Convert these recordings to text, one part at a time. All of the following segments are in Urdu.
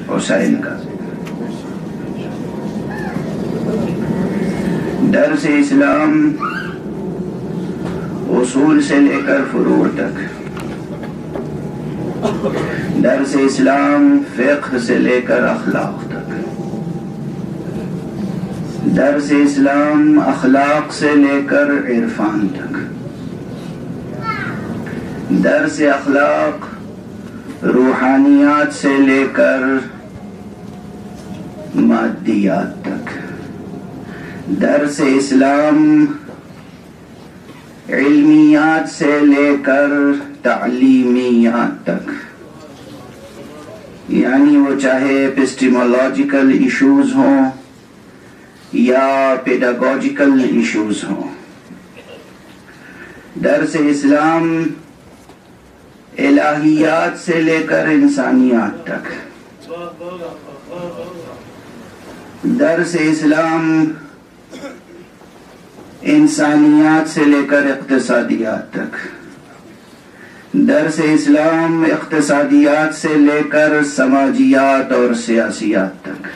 حسین کا درس اسلام اصول سے لے کر فروع تک، درس اسلام فقہ سے لے کر اخلاق تک، درس اسلام اخلاق سے لے کر عرفان تک، درس اخلاق روحانیات سے لے کر مادیات تک، درس اسلام علمیات سے لے کر تعلیمیات تک، یعنی وہ چاہے ایپسٹیمولوجیکل ایشوز ہوں یا پیڈاگوجیکل ایشوز ہوں۔ درس اسلام الہیات سے لے کر انسانیات تک، درس اسلام انسانیات سے لے کر اقتصادیات تک، درس اسلام اقتصادیات سے لے کر سماجیات اور سیاسیات تک۔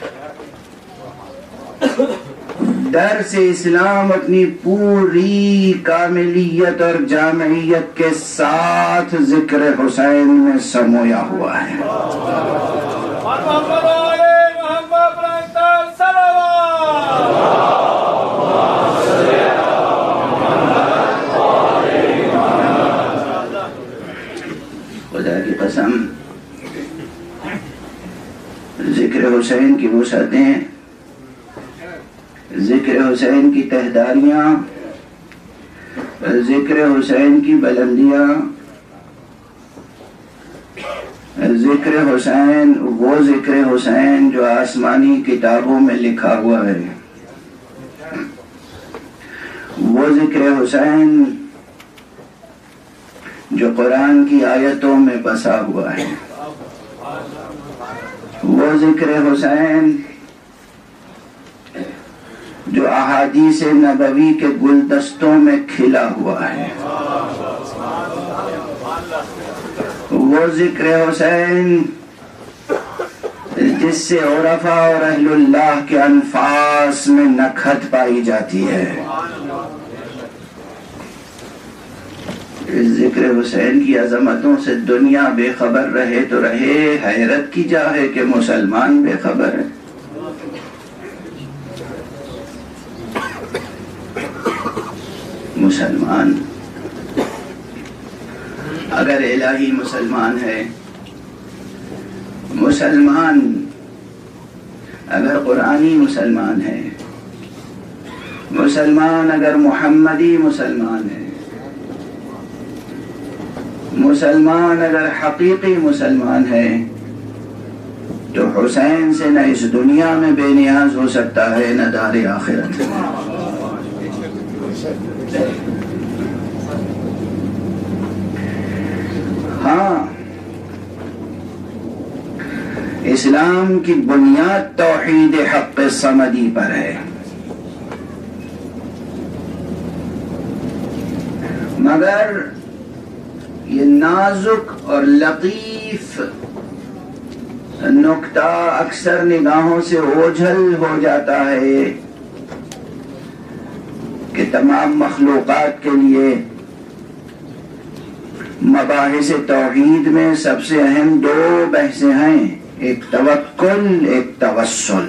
درس اسلام اپنی پوری کاملیت اور جامعیت کے ساتھ ذکر حسین میں سمویا ہوا ہے۔ خدا کی قسم، ذکر حسین کی وسعتیں، ذکر حسین کی تہداریاں، ذکر حسین کی بلندیاں، ذکر حسین، وہ ذکر حسین جو آسمانی کتابوں میں لکھا ہوا ہے، وہ ذکر حسین جو قرآن کی آیتوں میں بسا ہوا ہے، وہ ذکر حسین جو احادیث نبوی کے گلدستوں میں کھلا ہوا ہے، وہ ذکر حسین جس سے عرفاء اور اہل اللہ کے انفاس میں نکھت پائی جاتی ہے۔ اس ذکر حسین کی عظمتوں سے دنیا بے خبر رہے تو رہے، حیرت کی جا ہے کہ مسلمان بے خبر ہے۔ مسلمان اگر الہی مسلمان ہے، مسلمان اگر قرآنی مسلمان ہے، مسلمان اگر محمدی مسلمان ہے، مسلمان اگر حقیقی مسلمان ہے، تو حسین سے نہ اس دنیا میں بے نیاز ہو سکتا ہے نہ دار آخرت میں۔ ہاں، اسلام کی بنیاد توحید حق صمدی پر ہے، مگر یہ نازک اور لطیف نکتہ اکثر نگاہوں سے اوجھل ہو جاتا ہے کہ تمام مخلوقات کے لیے مباحث توحید میں سب سے اہم دو بحثیں ہیں، ایک توکل، ایک توسل۔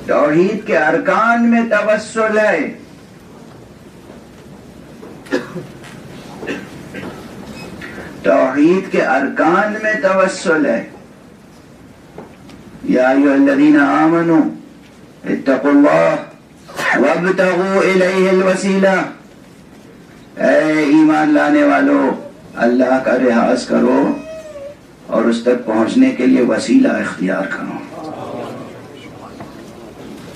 توحید کے ارکان میں توسل ہے، توحید کے ارکان میں توسل ہے۔ یا ایھا الذین آمنوا اتقوا اللہ وابتغوا الیہ الوسیلہ، اے ایمان لانے والو، اللہ کا لحاظ کرو اور اس تک پہنچنے کے لیے وسیلہ اختیار کرو۔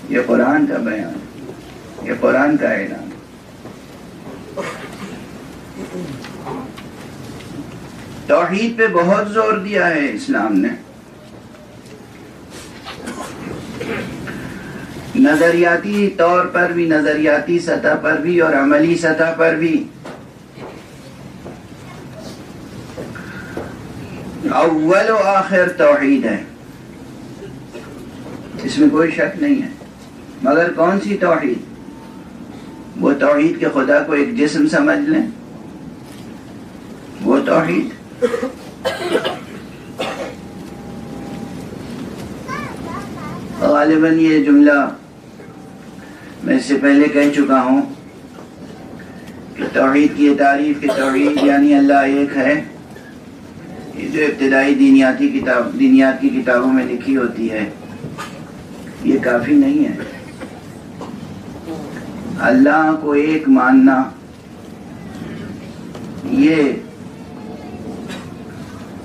یہ قرآن کا بیان، یہ قرآن کا اعلان۔ توحید پہ بہت زور دیا ہے اسلام نے، نظریاتی طور پر بھی، نظریاتی سطح پر بھی اور عملی سطح پر بھی۔ اول و آخر توحید ہے، اس میں کوئی شک نہیں ہے، مگر کون سی توحید؟ وہ توحید کہ خدا کو ایک جسم سمجھ لیں، وہ توحید؟ غالباً یہ جملہ میں اس سے پہلے کہہ چکا ہوں کہ توحید کی تعریف کہ توحید یعنی اللہ ایک ہے، یہ جو ابتدائی دینیات کی کتابوں میں لکھی ہوتی ہے یہ کافی نہیں ہے۔ اللہ کو ایک ماننا یہ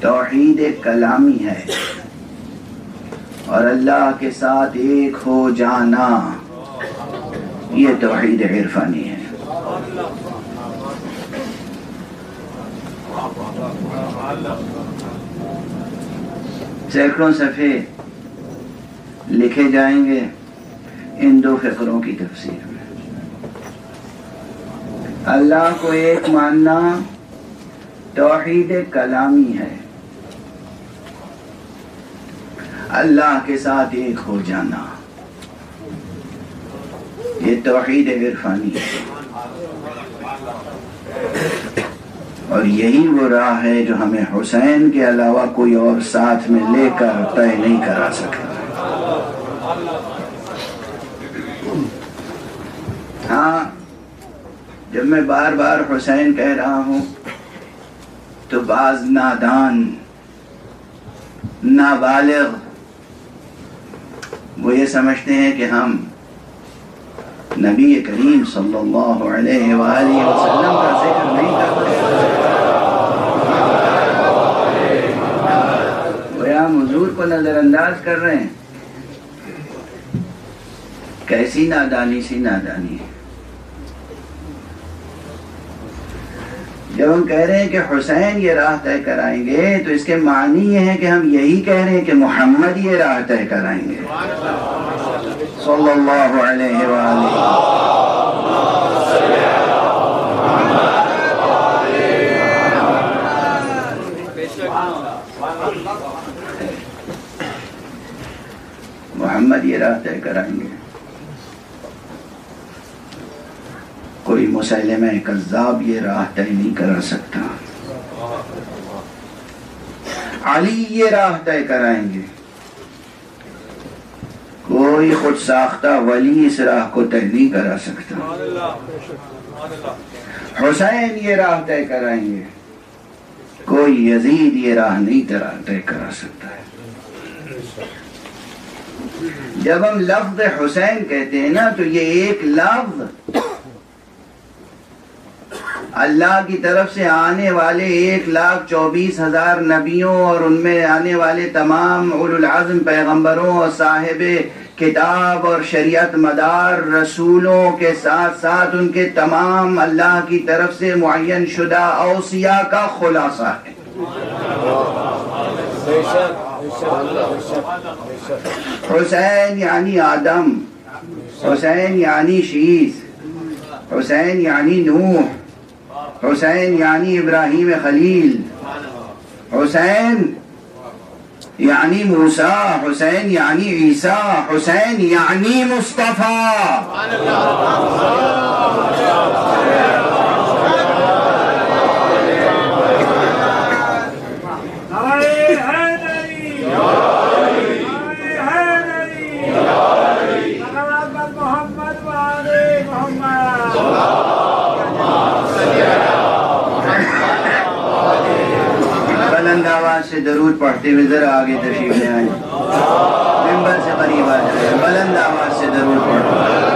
توحید کلامی ہے، اور اللہ کے ساتھ ایک ہو جانا یہ توحید عرفانی ہے۔ سینکڑوں صفحے لکھے جائیں گے ان دو فقروں کی تفسیر میں۔ اللہ کو ایک ماننا توحید کلامی ہے، اللہ کے ساتھ ایک ہو جانا یہ توحید عرفانی ہے، اور یہی وہ راہ ہے جو ہمیں حسین کے علاوہ کوئی اور ساتھ میں لے کر طے نہیں کرا سکتا۔ ہاں، جب میں بار بار حسین کہہ رہا ہوں تو بعض نادان نابالغ وہ یہ سمجھتے ہیں کہ ہم نبی کریم صلی اللہ علیہ وآلہ وسلم کا ذکر نہیں کرتے، گویا ہم حضور کو نظر انداز کر رہے ہیں۔ کیسی نادانی سی نادانی ہے! جب ہم کہہ رہے ہیں کہ حسین یہ راہ طے کرائیں گے تو اس کے معنی یہ ہے کہ ہم یہی کہہ رہے ہیں کہ محمد یہ راہ طے کرائیں گے صلی اللہ علیہ وآلہ۔ محمد یہ راہ طے کرائیں گے، کوئی مسلمہ کذاب یہ راہ طے نہیں کرا سکتا۔ علی یہ راہ طے کرائیں گے، کوئی خود ساختہ ولی اس راہ کو طے نہیں کرا سکتا۔ حسین یہ راہ طے کرائیں گے، کوئی یزید یہ راہ نہیں طے کرا سکتا ہے۔ جب ہم لفظ حسین کہتے ہیں نا تو یہ ایک لفظ اللہ کی طرف سے آنے والے 1,24,000 نبیوں اور ان میں آنے والے تمام اولو العزم پیغمبروں اور صاحب کتاب اور شریعت مدار رسولوں کے ساتھ ساتھ ان کے تمام اللہ کی طرف سے معین شدہ اوصیاء کا خلاصہ ہے۔ حسین یعنی آدم، حسین یعنی شیث، حسین یعنی نوح، حسین یعنی ابراہیم خلیل، حسین یعنی موسیٰ، حسین یعنی عیسیٰ، حسین یعنی مصطفیٰ۔ بلند آواز سے درود پڑھتے ہوئے ذرا آگے تشریف لے آئیں، ممبر سے قریب آ جائیں، بلند آواز سے درود پڑھتے۔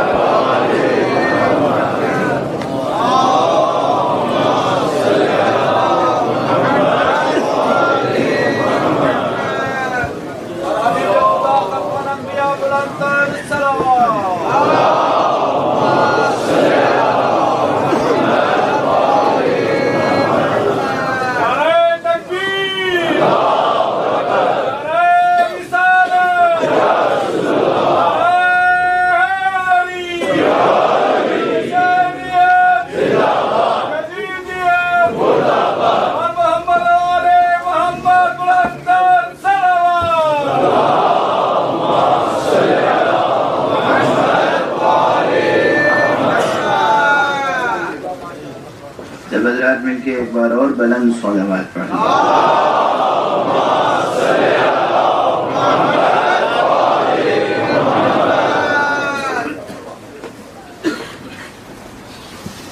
جب حضرات مل کے ایک بار اور بلند صلوات پڑھیں.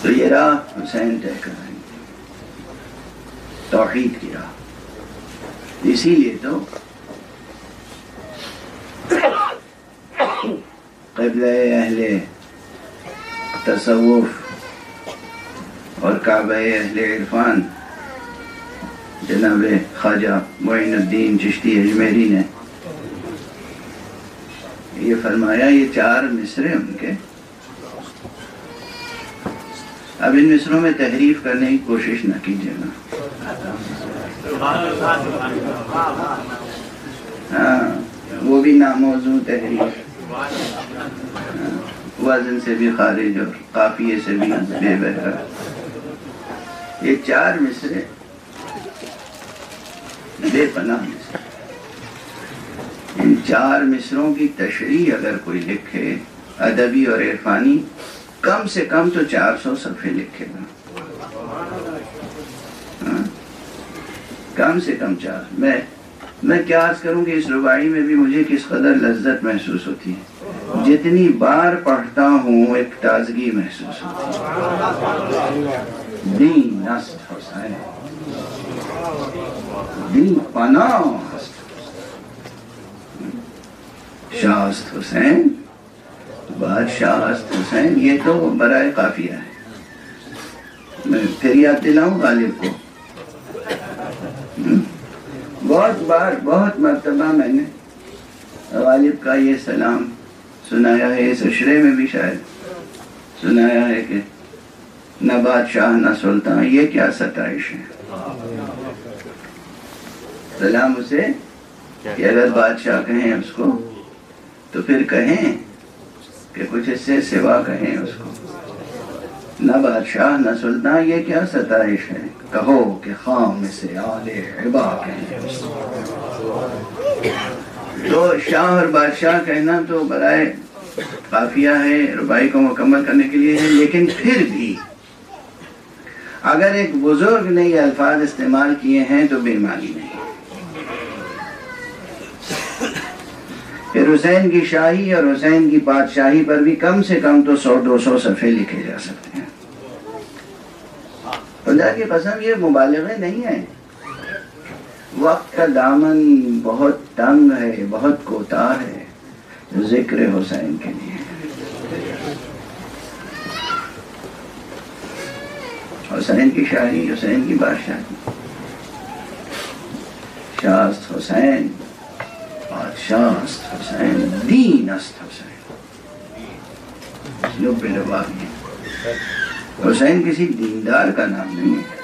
تو یہ راہ حسین طے کر رہے ہیں، توحید کی راہ. اسی لیے تو قبلہ اہل تصوف اور کعبہ اہل عرفان جناب خواجہ معین الدین چشتی اجمیری نے یہ فرمایا، یہ 4 مصرے ان کے. اب ان مصروں میں تحریف کرنے کی کوشش نہ کیجیے گا. ہاں وہ بھی ناموضوع تحریف، وزن سے بھی خارج اور قافیے سے بھی بے بہرا. یہ 4 مصرے بے پناہ مصرے. ان 4 مصروں کی تشریح اگر کوئی لکھے ادبی اور عرفانی، کم سے کم تو 400 صفحے لکھے گا. کم سے کم 4. میں کیا عرض کروں کہ اس رباعی میں بھی مجھے کس قدر لذت محسوس ہوتی ہے. جتنی بار پڑھتا ہوں ایک تازگی محسوس ہوتی ہے. دین است حسین، دین پناہ است شاہ است حسین، بادشاہ است حسین. یہ تو برائے قافیہ ہے. میں پھر یاد دلاؤں غالب کو، بہت بار بہت مرتبہ میں نے غالب کا یہ سلام سنایا ہے. اس اشرے میں بھی شاید سنایا ہے کہ نہ بادشاہ نہ سلطان، یہ کیا ستائش ہے. سلام اسے کہ اگر بادشاہ کہیں اس کو تو پھر کہیں کہ کچھ اس سے سوا کہیں اس کو. نہ بادشاہ نہ سلطان، یہ کیا ستائش ہے. کہو کہ خام سے آل عبا کہیں. تو شاہ اور بادشاہ کہنا تو برائے قافیہ ہے، رباعی کو مکمل کرنے کے لیے ہے. لیکن پھر بھی اگر ایک بزرگ نے یہ الفاظ استعمال کیے ہیں تو بے معنی نہیں. پھر حسین کی شاہی اور حسین کی بادشاہی پر بھی کم سے کم تو 100-200 صفحے لکھے جا سکتے ہیں. خدا کی قسم یہ مبالغے نہیں ہیں. وقت کا دامن بہت تنگ ہے، بہت کوتاہ ہے ذکر حسین کے لیے. حسین کی شاہی، حسین کی بادشاہی. شاہ است حسین، بادشاہ است حسین، دین است حسین. لب لباب یہ حسین کسی دیندار کا نام نہیں ہے.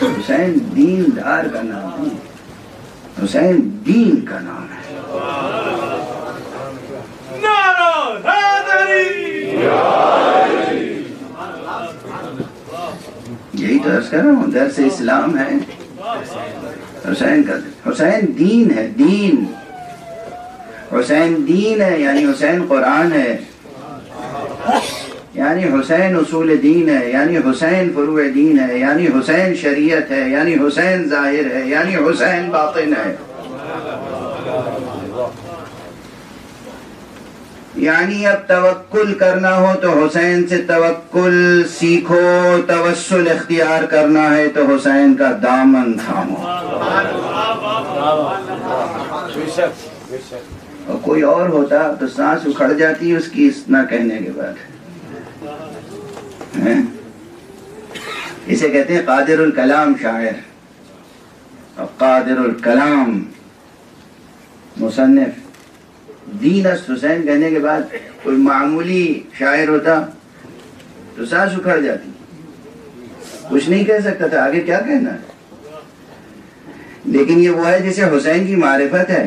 حسین دیندار کا نام نہیں، حسین دین کا نام ہے. یہی تو عرض کر رہا ہوں، درس اسلام ہے حسین کا. حسین دین ہے، دین. حسین دین ہے یعنی حسین قرآن ہے، یعنی حسین اصول دین ہے، یعنی حسین فروع دین ہے، یعنی حسین شریعت ہے، یعنی حسین ظاہر ہے، یعنی حسین باطن ہے. یعنی اب توکل کرنا ہو تو حسین سے توکل سیکھو، توسل اختیار کرنا ہے تو حسین کا دامن تھامو. اور کوئی اور ہوتا تو سانس اکھڑ جاتی اس کی اتنا کہنے کے بعد. اسے کہتے ہیں قادر الکلام شاعر، اور قادر الکلام مصنف. دین است حسین کہنے کے بعد کوئی معمولی شاعر ہوتا تو سانس اکھڑ جاتی، کچھ نہیں کہہ سکتا تھا، آگے کیا کہنا ہے. لیکن یہ وہ ہے جسے حسین کی معرفت ہے.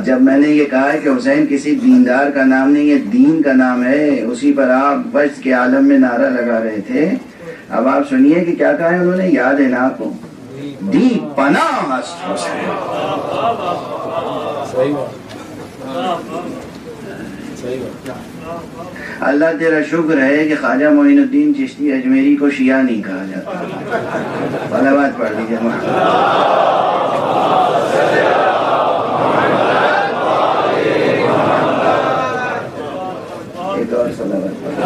جب میں نے یہ کہا ہے کہ حسین کسی دیندار کا نام نہیں ہے، دین کا نام ہے، اسی پر آپ وجد کے عالم میں نعرہ لگا رہے تھے. اب آپ سنیے کہ کیا کہا ہے انہوں نے. یاد ہے نا آپ کو، دی پناہ است حسین. اللہ تیرا شکر ہے کہ خواجہ معین الدین چشتی اجمیری کو شیعہ نہیں کہا جاتا. صلوات پڑھ لیجیے. ایک اور صلوات پڑھ.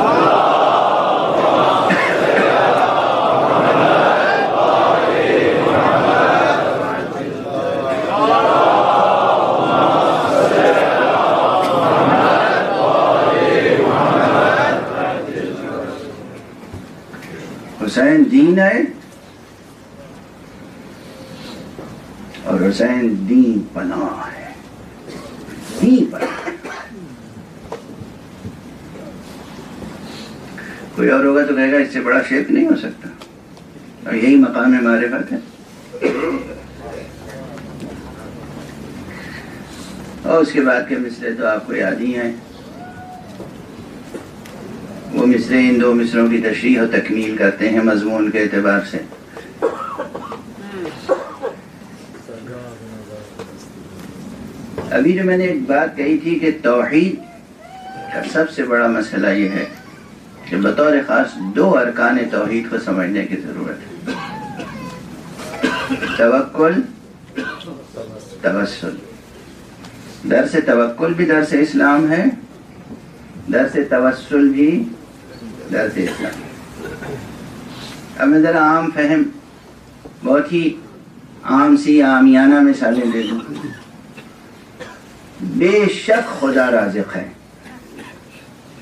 حسین دین ہے اور حسین دین پناہ ہے. دین پناہ. کوئی اور ہوگا تو کہے گا اس سے بڑا شرک نہیں ہو سکتا، اور یہی مقام معرفت ہے. اور اس کے بعد کے مصرے تو آپ کو یاد ہی ہیں. وہ مصرے ان دو مصروں کی تشریح و تکمیل کرتے ہیں مضمون کے اعتبار سے. ابھی جو میں نے ایک بات کہی تھی کہ توحید کا سب سے بڑا مسئلہ یہ ہے کہ بطور خاص دو ارکان توحید کو سمجھنے کی ضرورت ہے. توکل، توسل. درس توکل بھی درس اسلام ہے، درس توسل بھی درس اسلام. اب میں ذرا عام فہم بہت ہی عام سی عامیانہ مثالیں دے دوں. بے شک خدا رازق ہے،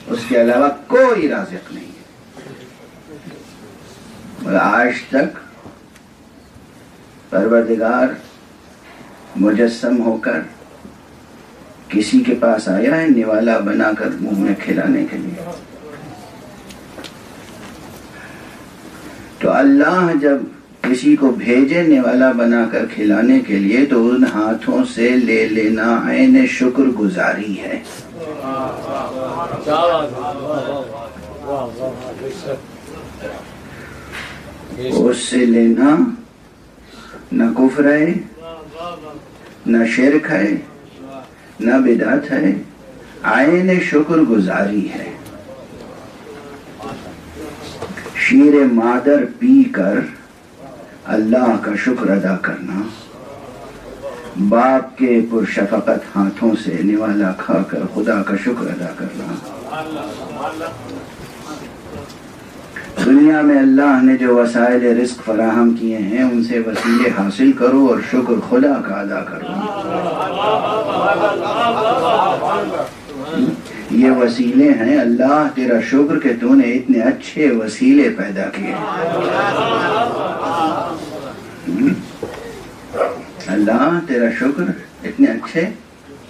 اس کے علاوہ کوئی رازق نہیں ہے. اور آج تک پروردگار مجسم ہو کر کسی کے پاس آیا ہے نوالا بنا کر منہ میں کھلانے کے لیے؟ تو اللہ جب کسی کو بھیجے نوالا بنا کر کھلانے کے لیے تو ان ہاتھوں سے لے لینا عین شکر گزاری ہے. اس سے لینا نہ کفر ہے، نہ شرک ہے، نہ بدعت ہے، عین شکر گزاری ہے. شیر مادر پی کر اللہ کا شکر ادا کرنا، باپ کے پرشفقت ہاتھوں سے نوالا کھا کر خدا کا شکر ادا کرنا. دنیا میں اللہ نے جو وسائل رزق فراہم کیے ہیں ان سے وسیلے حاصل کرو اور شکر خدا کا ادا کرو. یہ وسیلے ہیں. اللہ تیرا شکر کہ تو نے اتنے اچھے وسیلے پیدا کیے. اللہ تیرا شکر اتنے اچھے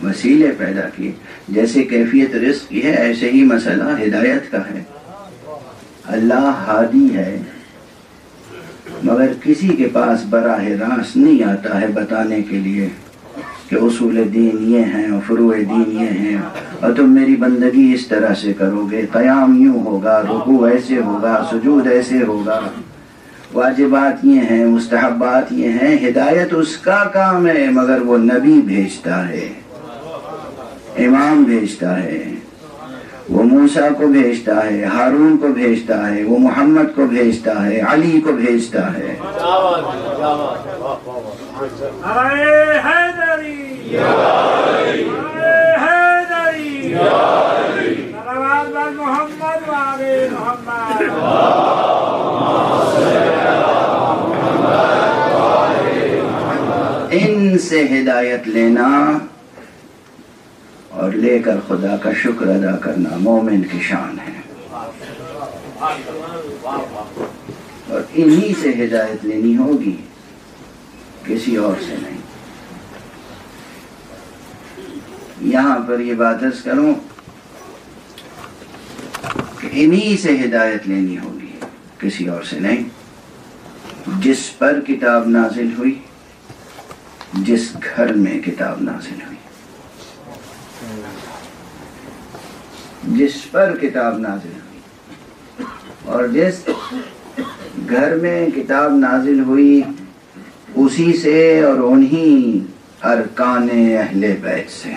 وسیلے پیدا کیے. جیسے کیفیت رزق کی ہے ایسے ہی مسئلہ ہدایت کا ہے. اللہ ہادی ہے مگر کسی کے پاس براہ راست نہیں آتا ہے بتانے کے لیے کہ اصول دین یہ ہیں اور فروع دین یہ ہیں اور تم میری بندگی اس طرح سے کرو گے، قیام یوں ہوگا، رکوع ایسے ہوگا، سجود ایسے ہوگا، واجبات یہ ہیں، مستحبات یہ ہیں. ہدایت اس کا کام ہے مگر وہ نبی بھیجتا ہے، امام بھیجتا ہے، وہ موسیٰ کو بھیجتا ہے، ہارون کو بھیجتا ہے، وہ محمد کو بھیجتا ہے، علی کو بھیجتا ہے. ان سے ہدایت لینا اور لے کر خدا کا شکر ادا کرنا مومن کی شان ہے. اور انہی سے ہدایت لینی ہوگی، کسی اور سے نہیں. یہاں پر یہ بات عرض کروں کہ انہی سے ہدایت لینی ہوگی، کسی اور سے نہیں. جس پر کتاب نازل ہوئی، جس گھر میں کتاب نازل ہوئی، جس پر کتاب نازل ہوئی، اور جس گھر میں کتاب نازل ہوئی اسی سے اور انہی ارکان اہل بیت سے.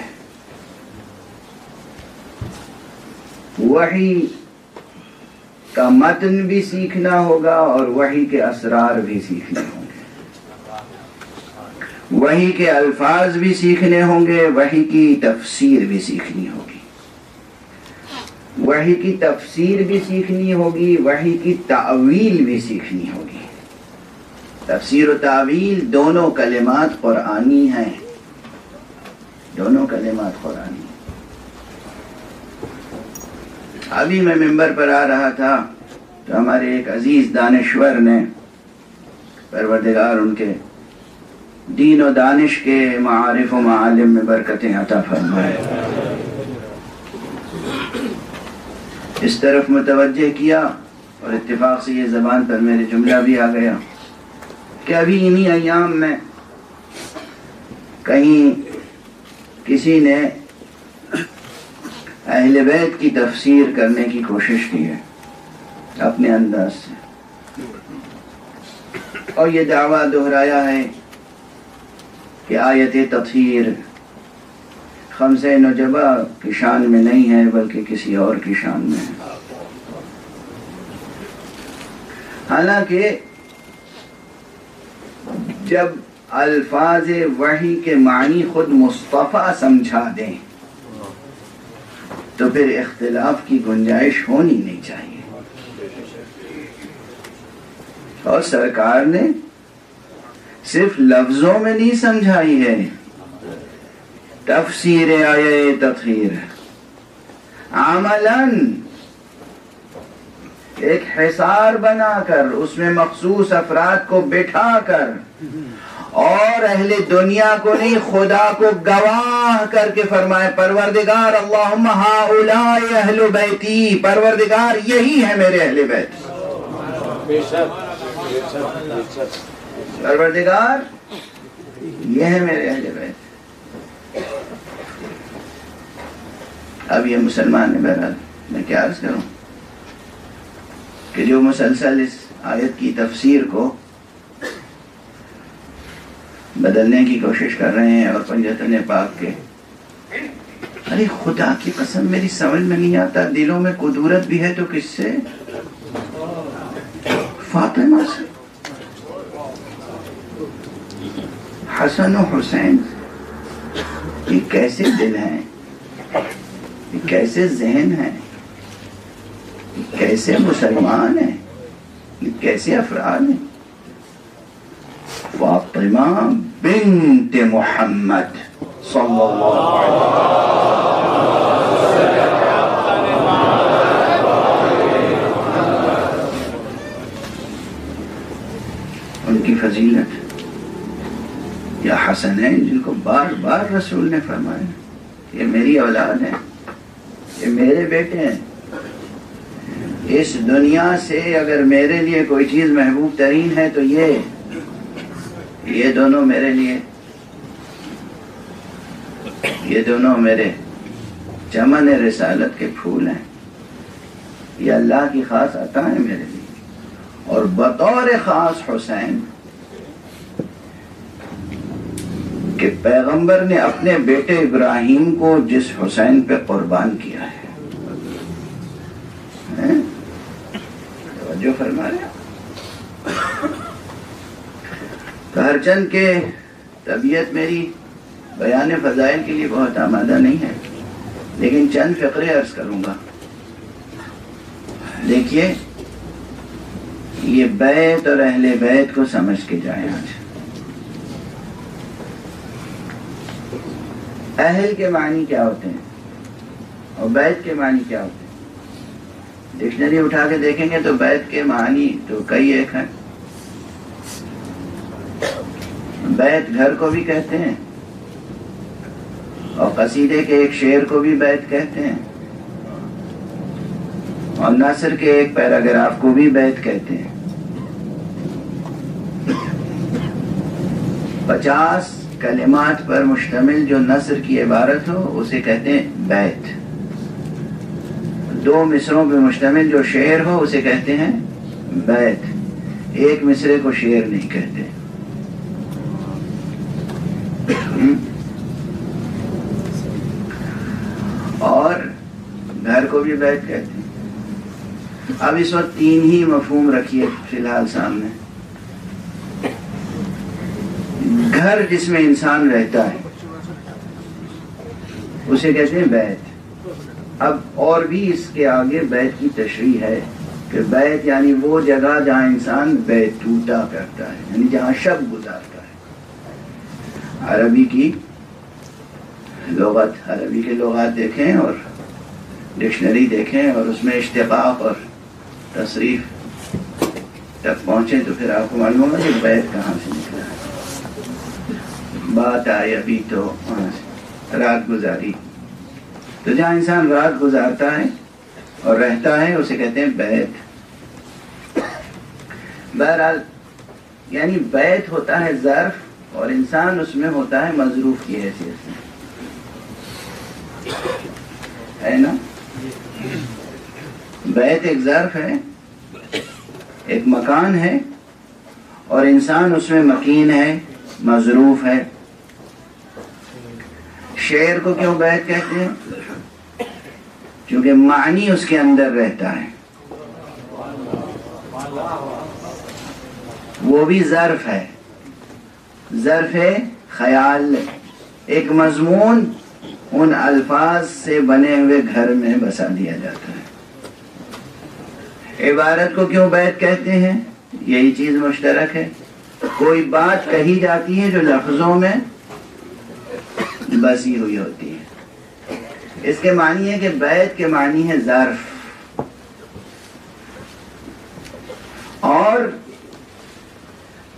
وحی کا متن بھی سیکھنا ہوگا اور وحی کے اسرار بھی سیکھنے ہوں گے. وحی کے الفاظ بھی سیکھنے ہوں گے، وحی کی تفسیر بھی سیکھنی ہوگی. وحی کی تفسیر بھی سیکھنی ہوگی، وحی کی تعویل بھی سیکھنی ہوگی. تفسیر و تعویل دونوں کلمات قرآنی ہیں، دونوں کلمات قرآنی ہیں. ابھی میں ممبر پر آ رہا تھا تو ہمارے ایک عزیز دانشور نے، پروردگار ان کے دین و دانش کے معارف و معالم میں برکتیں عطا فرمائے، اس طرف متوجہ کیا اور اتفاق سے یہ زبان پر میرے جملہ بھی آ گیا کہ ابھی انہی ایام میں کہیں کسی نے اہل بیت کی تفسیر کرنے کی کوشش کی ہے اپنے انداز سے، اور یہ دعویٰ دہرایا ہے کہ آیت تطہیر خمسہ نجبہ کی شان میں نہیں ہے بلکہ کسی اور کی شان میں ہے. حالانکہ جب الفاظ وحی کے معنی خود مصطفیٰ سمجھا دیں تو پھر اختلاف کی گنجائش ہونی نہیں چاہیے. اور سرکار نے صرف لفظوں میں نہیں سمجھائی ہے تفسیر آیت تطہیر، عملاً ایک حصار بنا کر اس میں مخصوص افراد کو بٹھا کر اور اہل دنیا کو نہیں خدا کو گواہ کر کے فرمائے پروردگار اللہم ہؤلاء اہل بیتی، پروردگار یہی ہے میرے اہل بیت، پروردگار یہ ہے میرے اہل بیت. اب یہ مسلمان ہے، بہرحال میں کیا عرض کروں کہ جو مسلسل اس آیت کی تفسیر کو بدلنے کی کوشش کر رہے ہیں اور پنجتن پاک کے، ارے خدا کی قسم میری سمجھ میں نہیں آتا، دلوں میں قدورت بھی ہے تو کس سے؟ فاطمہ سے. حسن و حسین یہ کیسے دل ہیں، یہ کیسے ذہن ہیں، یہ کیسے مسلمان ہیں، یہ کیسے افراد ہیں. فاطمہ بنت محمد صلی اللہ علیہ وسلم، ان کی فضیلت یا حسنین جن کو بار بار رسول نے فرمایا یہ میری اولاد ہیں، یہ میرے بیٹے ہیں. اس دنیا سے اگر میرے لیے کوئی چیز محبوب ترین ہے تو یہ دونوں میرے لیے، یہ دونوں میرے چمن رسالت کے پھول ہیں، یہ اللہ کی خاص عطا ہے میرے لیے. اور بطور خاص حسین کہ پیغمبر نے اپنے بیٹے ابراہیم کو جس حسین پہ قربان کیا ہے، توجہ فرما رہے. تو ہر چند کے طبیعت میری بیان فضائل کے لیے بہت آمادہ نہیں ہے، لیکن چند فقرے عرض کروں گا. دیکھیے یہ بیت اور اہل بیت کو سمجھ کے جائیں. آج اہل کے معنی کیا ہوتے ہیں اور بیت کے معنی کیا ہوتے ہیں؟ ڈکشنری اٹھا کے دیکھیں گے تو بیت کے معنی تو کئی ایک ہیں. بیت گھر کو بھی کہتے ہیں اور قصیدے کے ایک شعر کو بھی بیت کہتے ہیں اور نثر کے ایک پیراگراف کو بھی بیت کہتے ہیں. 50 کلمات پر مشتمل جو نثر کی عبارت ہو اسے کہتے ہیں بیت. 2 مصروں پہ مشتمل جو شعر ہو اسے کہتے ہیں بیت. ایک مصرے کو شعر نہیں کہتے. کو بھی بیت کہتے ہیں۔ اب اس وقت تین ہی مفہوم رکھیے فی الحال سامنے۔ گھر جس میں انسان رہتا ہے اسے کہتے ہیں بیت۔ اب اور بھی اس کے آگے بیت کی تشریح ہے کہ بیت یعنی وہ جگہ جہاں انسان بیتوتا کرتا ہے، یعنی جہاں شب گزارتا ہے۔ عربی کی لغت، عربی کے لغات دیکھیں اور ڈکشنری دیکھیں اور اس میں اشتقاق اور تصریف تک پہنچیں تو پھر آپ کو معلوم ہوگا کہ بیت کہاں سے نکلا ہے۔ بات آئی ابھی تو وہاں سے رات گزاری، تو جہاں انسان رات گزارتا ہے اور رہتا ہے اسے کہتے ہیں بیت۔ بہرحال یعنی بیت ہوتا ہے ظرف اور انسان اس میں ہوتا ہے مظروف کی حیثیت سے، ہے نا؟ بیت ایک ظرف ہے، ایک مکان ہے، اور انسان اس میں مکین ہے، مظروف ہے۔ شعر کو کیوں بیت کہتے ہیں؟ کیونکہ معنی اس کے اندر رہتا ہے، وہ بھی ظرف ہے، ظرف خیال، ایک مضمون ان الفاظ سے بنے ہوئے گھر میں بسا دیا جاتا ہے۔ عبارت کو کیوں بیت کہتے ہیں؟ یہی چیز مشترک ہے، کوئی بات کہی جاتی ہے جو لفظوں میں بسی ہوئی ہوتی ہے۔ اس کے معنی ہے کہ بیت کے معنی ہے ظرف، اور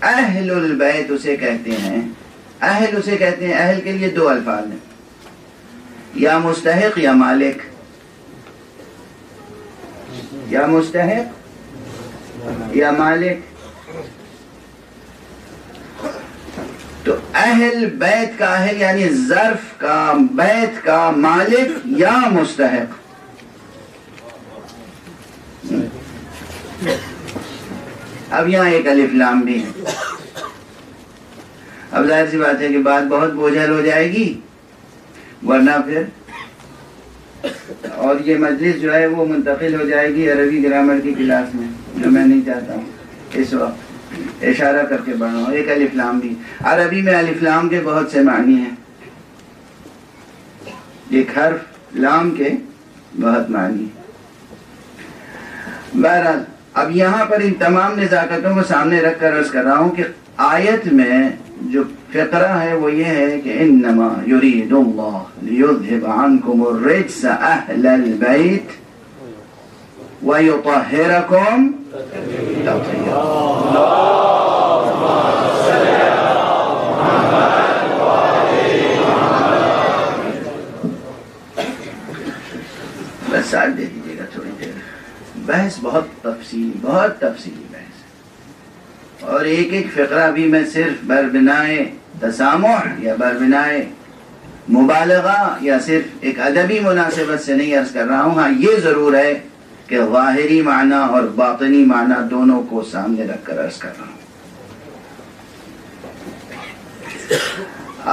اہل البیت اسے کہتے ہیں، اہل اسے کہتے ہیں، اہل کے لیے دو الفاظ ہیں، یا مستحق یا مالک، یا مستحق یا مالک۔ تو اہل بیت کا اہل یعنی ظرف کا، بیت کا مالک یا مستحق۔ اب یہاں ایک الف لام بھی ہے۔ اب ظاہر سی بات ہے کہ بات بہت بوجھل ہو جائے گی، ورنہ پھر اور یہ مجلس جو ہے وہ منتقل ہو جائے گی عربی گرامر کی کلاس میں، جو میں نہیں چاہتا ہوں اس وقت اشارہ کر کے بڑھا ہوں۔ ایک الف لام بھی، عربی میں الف لام کے بہت سے معنی ہیں، ایک حرف لام کے بہت معنی ہیں۔ بہرحال اب یہاں پر ان تمام نزاکتوں کو سامنے رکھ کر عرض کر رہا ہوں کہ آیت میں جو فقرہ ہے وہ یہ ہے کہ انما یرید اللہ لیذھب عنکم الرجس اہل البیت ویطہرکم تطہیرا۔ بس ساتھ دے دیجیے گا تھوڑی دیر، بحث بہت تفصیلی بحث ہے، اور ایک ایک فقرہ بھی میں صرف بربنائے تسامح یا بربنائے مبالغہ یا صرف ایک ادبی مناسبت سے نہیں عرض کر رہا ہوں۔ ہاں یہ ضرور ہے کہ ظاہری معنی اور باطنی معنی دونوں کو سامنے رکھ کر عرض کر رہا ہوں۔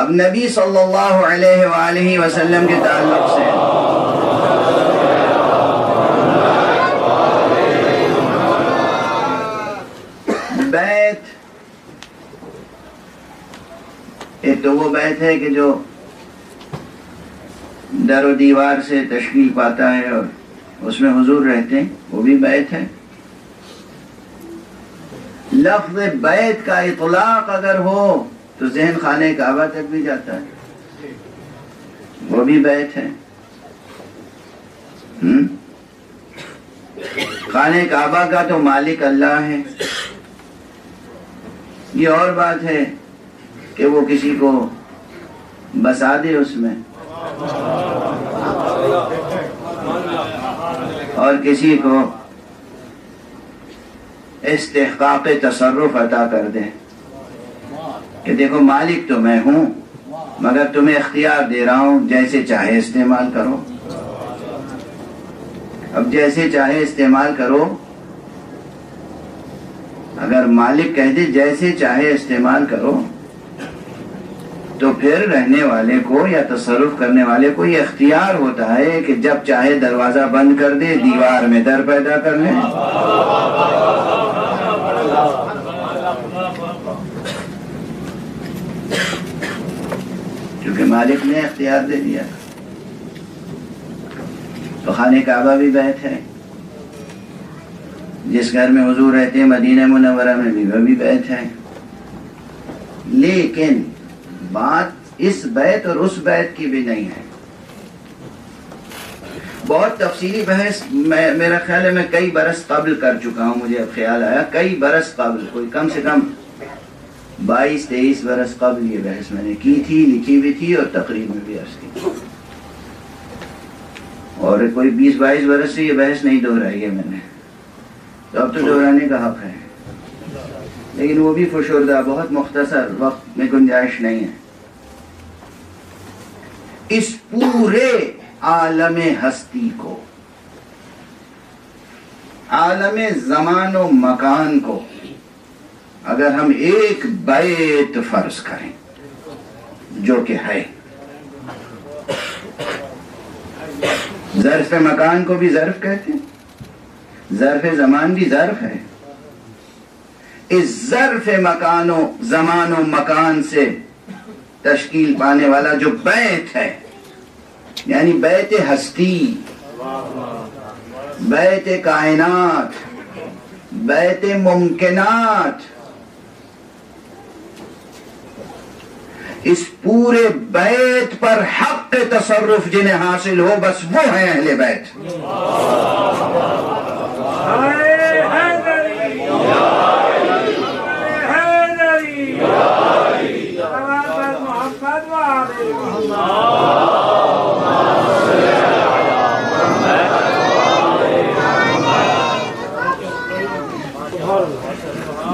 اب نبی صلی اللہ علیہ وآلہ وسلم کے تعلق سے بیت، ایک تو وہ بیت ہے کہ جو در و دیوار سے تشکیل پاتا ہے اور اس میں حضور رہتے ہیں، وہ بھی بیت ہے۔ لفظ بیت کا اطلاق اگر ہو تو ذہن خانہ کعبہ تک بھی جاتا ہے، وہ بھی بیت ہے۔ خانہ کعبہ کا تو مالک اللہ ہے، یہ اور بات ہے کہ وہ کسی کو بسا دے اس میں اور کسی کو استحقاق تصرف عطا کر دے کہ دیکھو مالک تو میں ہوں مگر تمہیں اختیار دے رہا ہوں، جیسے چاہے استعمال کرو۔ اب جیسے چاہے استعمال کرو، اگر مالک کہہ دے جیسے چاہے استعمال کرو تو پھر رہنے والے کو یا تصرف کرنے والے کو یہ اختیار ہوتا ہے کہ جب چاہے دروازہ بند کر دے، دیوار میں در پیدا کر لے. کیونکہ مالک نے اختیار دے دیا. تو خانہ کعبہ بھی بیت ہے، جس گھر میں حضور رہتے ہیں مدینہ منورہ میں بھی وہ بھی بیت ہے. لیکن بات اس بیت اور اس بیت کی بھی نہیں ہے. بہت تفصیلی بحث میرا خیال ہے میں کئی برس قبل کر چکا ہوں. مجھے اب خیال آیا کئی برس قبل، کوئی کم سے کم 22-23 برس قبل یہ بحث میں نے کی تھی، لکھی بھی تھی اور تقریر میں بھی عرض کی تھی. اور کوئی 20-22 برس سے یہ بحث نہیں دہرائی ہے میں نے. تو اب تو دہرانے کا حق ہے، لیکن وہ بھی فشردہ، بہت مختصر وقت میں گنجائش نہیں ہے. اس پورے عالم ہستی کو، عالم زمان و مکان کو اگر ہم ایک بیت فرض کریں جو کہ ہے، ظرف مکان کو بھی ظرف کہتے ہیں، ظرف زمان بھی ظرف ہے. اس ظرف مکان و زمان و مکان سے تشکیل پانے والا جو بیت ہے، یعنی بیت ہستی، بیت کائنات، بیت ممکنات، اس پورے بیت پر حق تصرف جنہیں حاصل ہو بس وہ ہیں اہل بیت.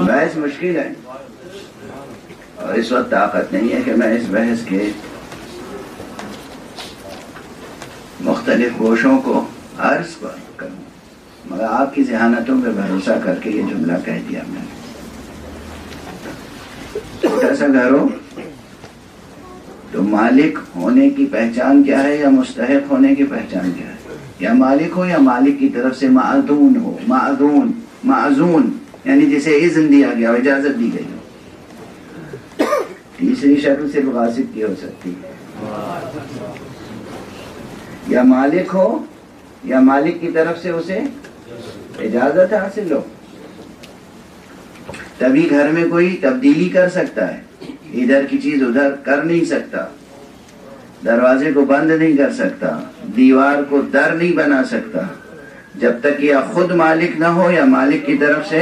بحث مشکل ہے اور اس وقت طاقت نہیں ہے کہ میں اس بحث کے مختلف گوشوں کو عرض کروں، مگر آپ کی ذہانتوں پہ بھروسہ کر کے یہ جملہ کہہ دیا میں نے. چھوٹا سا گھر ہو تو مالک ہونے کی پہچان کیا ہے یا مستحق ہونے کی پہچان کیا ہے؟ یا مالک ہو یا مالک کی طرف سے معذون ہو. معذون یعنی جسے اذن دیا گیا ہو، اجازت دی گئی ہو. تیسری شکل صرف غاصب کی ہو سکتی ہے. یا مالک ہو یا مالک کی طرف سے اسے اجازت حاصل ہو، تبھی گھر میں کوئی تبدیلی کر سکتا ہے. ادھر کی چیز ادھر کر نہیں سکتا، دروازے کو بند نہیں کر سکتا، دیوار کو در نہیں بنا سکتا، جب تک یا خود مالک نہ ہو یا مالک کی طرف سے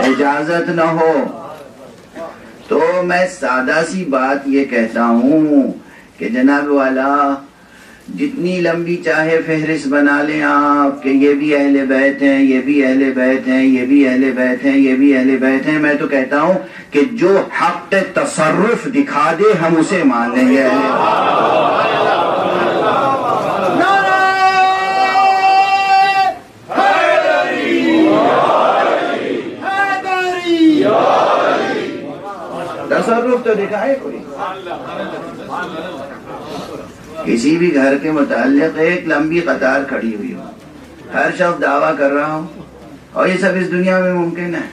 اجازت نہ ہو. تو میں سادہ سی بات یہ کہتا ہوں کہ جناب والا جتنی لمبی چاہے فہرست بنا لیں آپ کہ یہ بھی اہل بیت ہیں، یہ بھی اہل بیت ہیں، یہ بھی اہل بیت ہیں، یہ بھی اہل بیت ہیں. میں تو کہتا ہوں کہ جو حق تصرف دکھا دے ہم اسے مان لیں گے. تصرف تو دکھائے کوئی. کسی بھی گھر کے متعلق ایک لمبی قطار کھڑی ہوئی ہو، ہر شخص دعویٰ کر رہا ہوں، اور یہ سب اس دنیا میں ممکن ہے.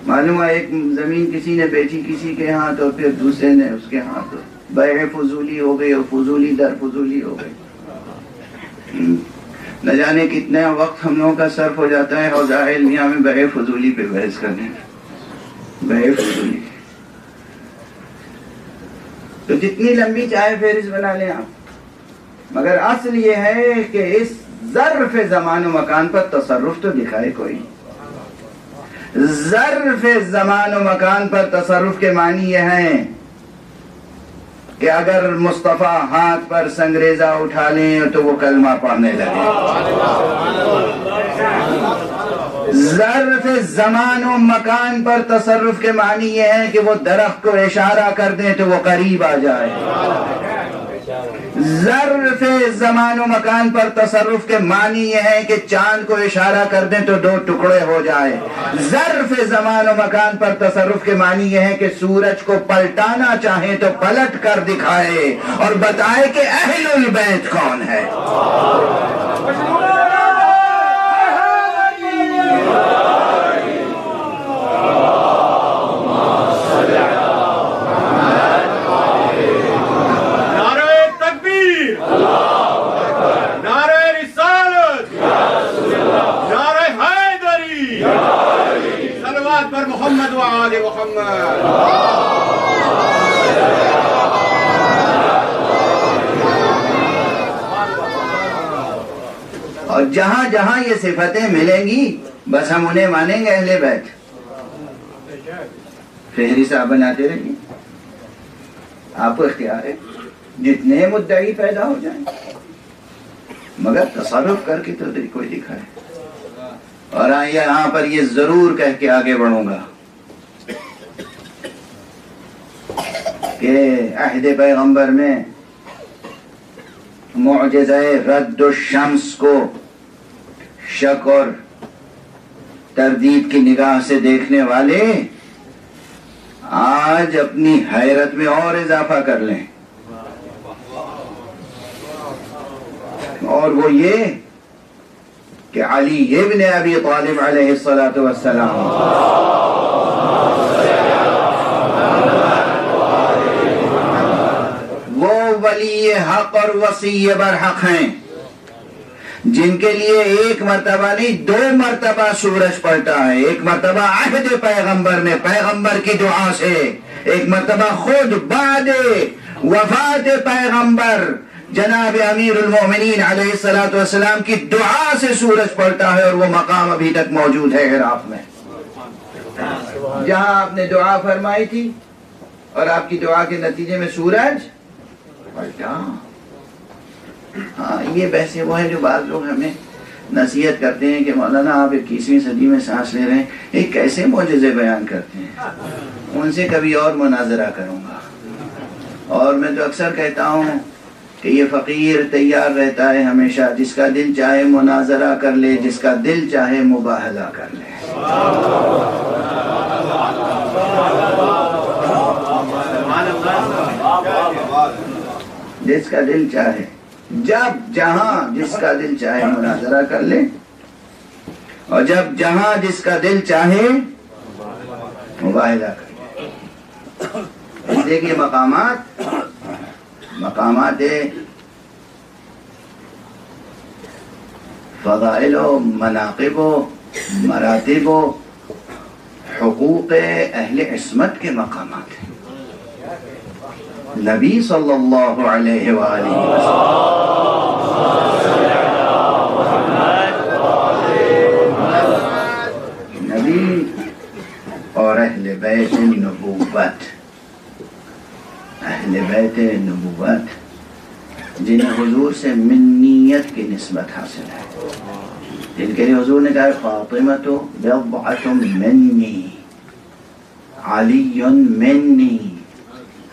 معلوم ہے ایک زمین کسی نے بیچی کسی کے ہاں تو پھر دوسرے نے اس کے ہاں، تو بیع فضولی ہو گئی اور فضولی در فضولی ہو گئی. نہ جانے کتنا وقت ہم لوگوں کا صرف ہو جاتا ہے حوزہ علمیہ میں بیع فضولی پہ بحث کرنے. بیع فضولی تو جتنی لمبی چاہے فہرست بنا لیں آپ، مگر اصل یہ ہے کہ اس ظرف زمان و مکان پر تصرف تو دکھائے کوئی. ظرف زمان و مکان پر تصرف کے معنی یہ ہیں کہ اگر مصطفیٰ ہاتھ پر سنگریزہ اٹھا لیں تو وہ کلمہ پڑھنے لگے. ظرف زمان و مکان پر تصرف کے معنی یہ ہے کہ وہ درخت کو اشارہ کر دیں تو وہ قریب آ جائے. ظرف زمان و مکان پر تصرف کے معنی یہ ہے کہ چاند کو اشارہ کر دیں تو دو ٹکڑے ہو جائے. ظرف زمان و مکان پر تصرف کے معنی یہ ہے کہ سورج کو پلٹانا چاہیں تو پلٹ کر دکھائے اور بتائے کہ اہل البیت کون ہے. محمد وآل محمد. اور جہاں جہاں یہ صفتیں ملیں گی بس ہم انہیں مانیں گے اہل بیت. فہرست آپ بناتے رہیے، آپ کو اختیار ہے جتنے مدعی پیدا ہو جائیں، مگر تصرف کر کے تو کوئی دکھائے. اور یہاں پر یہ ضرور کہہ کے آگے بڑھوں گا کہ عہد پیغمبر میں معجزہ رد الشمس کو شک اور تردید کی نگاہ سے دیکھنے والے آج اپنی حیرت میں اور اضافہ کر لیں. اور وہ یہ کہ علی ابن ابی طالب علیہ السلام وہ ولی حق اور وصی برحق ہیں جن کے لیے ایک مرتبہ نہیں 2 مرتبہ سورج پلٹا ہے. ایک مرتبہ عہد پیغمبر نے پیغمبر کی دعا سے، ایک مرتبہ خود بعد وفات پیغمبر جناب امیر المومنین علیہ السلام کی دعا سے سورج پلٹا ہے. اور وہ مقام ابھی تک موجود ہے عراق میں، جہاں آپ نے دعا فرمائی تھی اور آپ کی دعا کے نتیجے میں سورج پلٹا. ہاں، یہ بحثیں وہ ہیں جو بعض لوگ ہمیں نصیحت کرتے ہیں کہ مولانا آپ 21ویں صدی میں سانس لے رہے ہیں، یہ کیسے معجزے بیان کرتے ہیں. ان سے کبھی اور مناظرہ کروں گا. اور میں تو اکثر کہتا ہوں کہ یہ فقیر تیار رہتا ہے ہمیشہ، جس کا دل چاہے مناظرہ کر لے، جس کا دل چاہے مباہلہ کر لے. جس کا دل چاہے، جب جہاں جس کا دل چاہے مناظرہ کر لے، اور جب جہاں جس کا دل چاہے مباہلہ کر لے. دیکھیے مقامات فضائل و مناقب و مراتب و حقوق اہل عصمت کے مقامات ہیں. نبی صلی اللہ علیہ وآلہ وسلم، نبی اور اہل بیت نبوت، اہل بیت نبوت جنہیں حضور سے منیت کی نسبت حاصل ہے، جن کے لیے حضور نے کہا فاطمۃ بضعۃ منی، علی منی،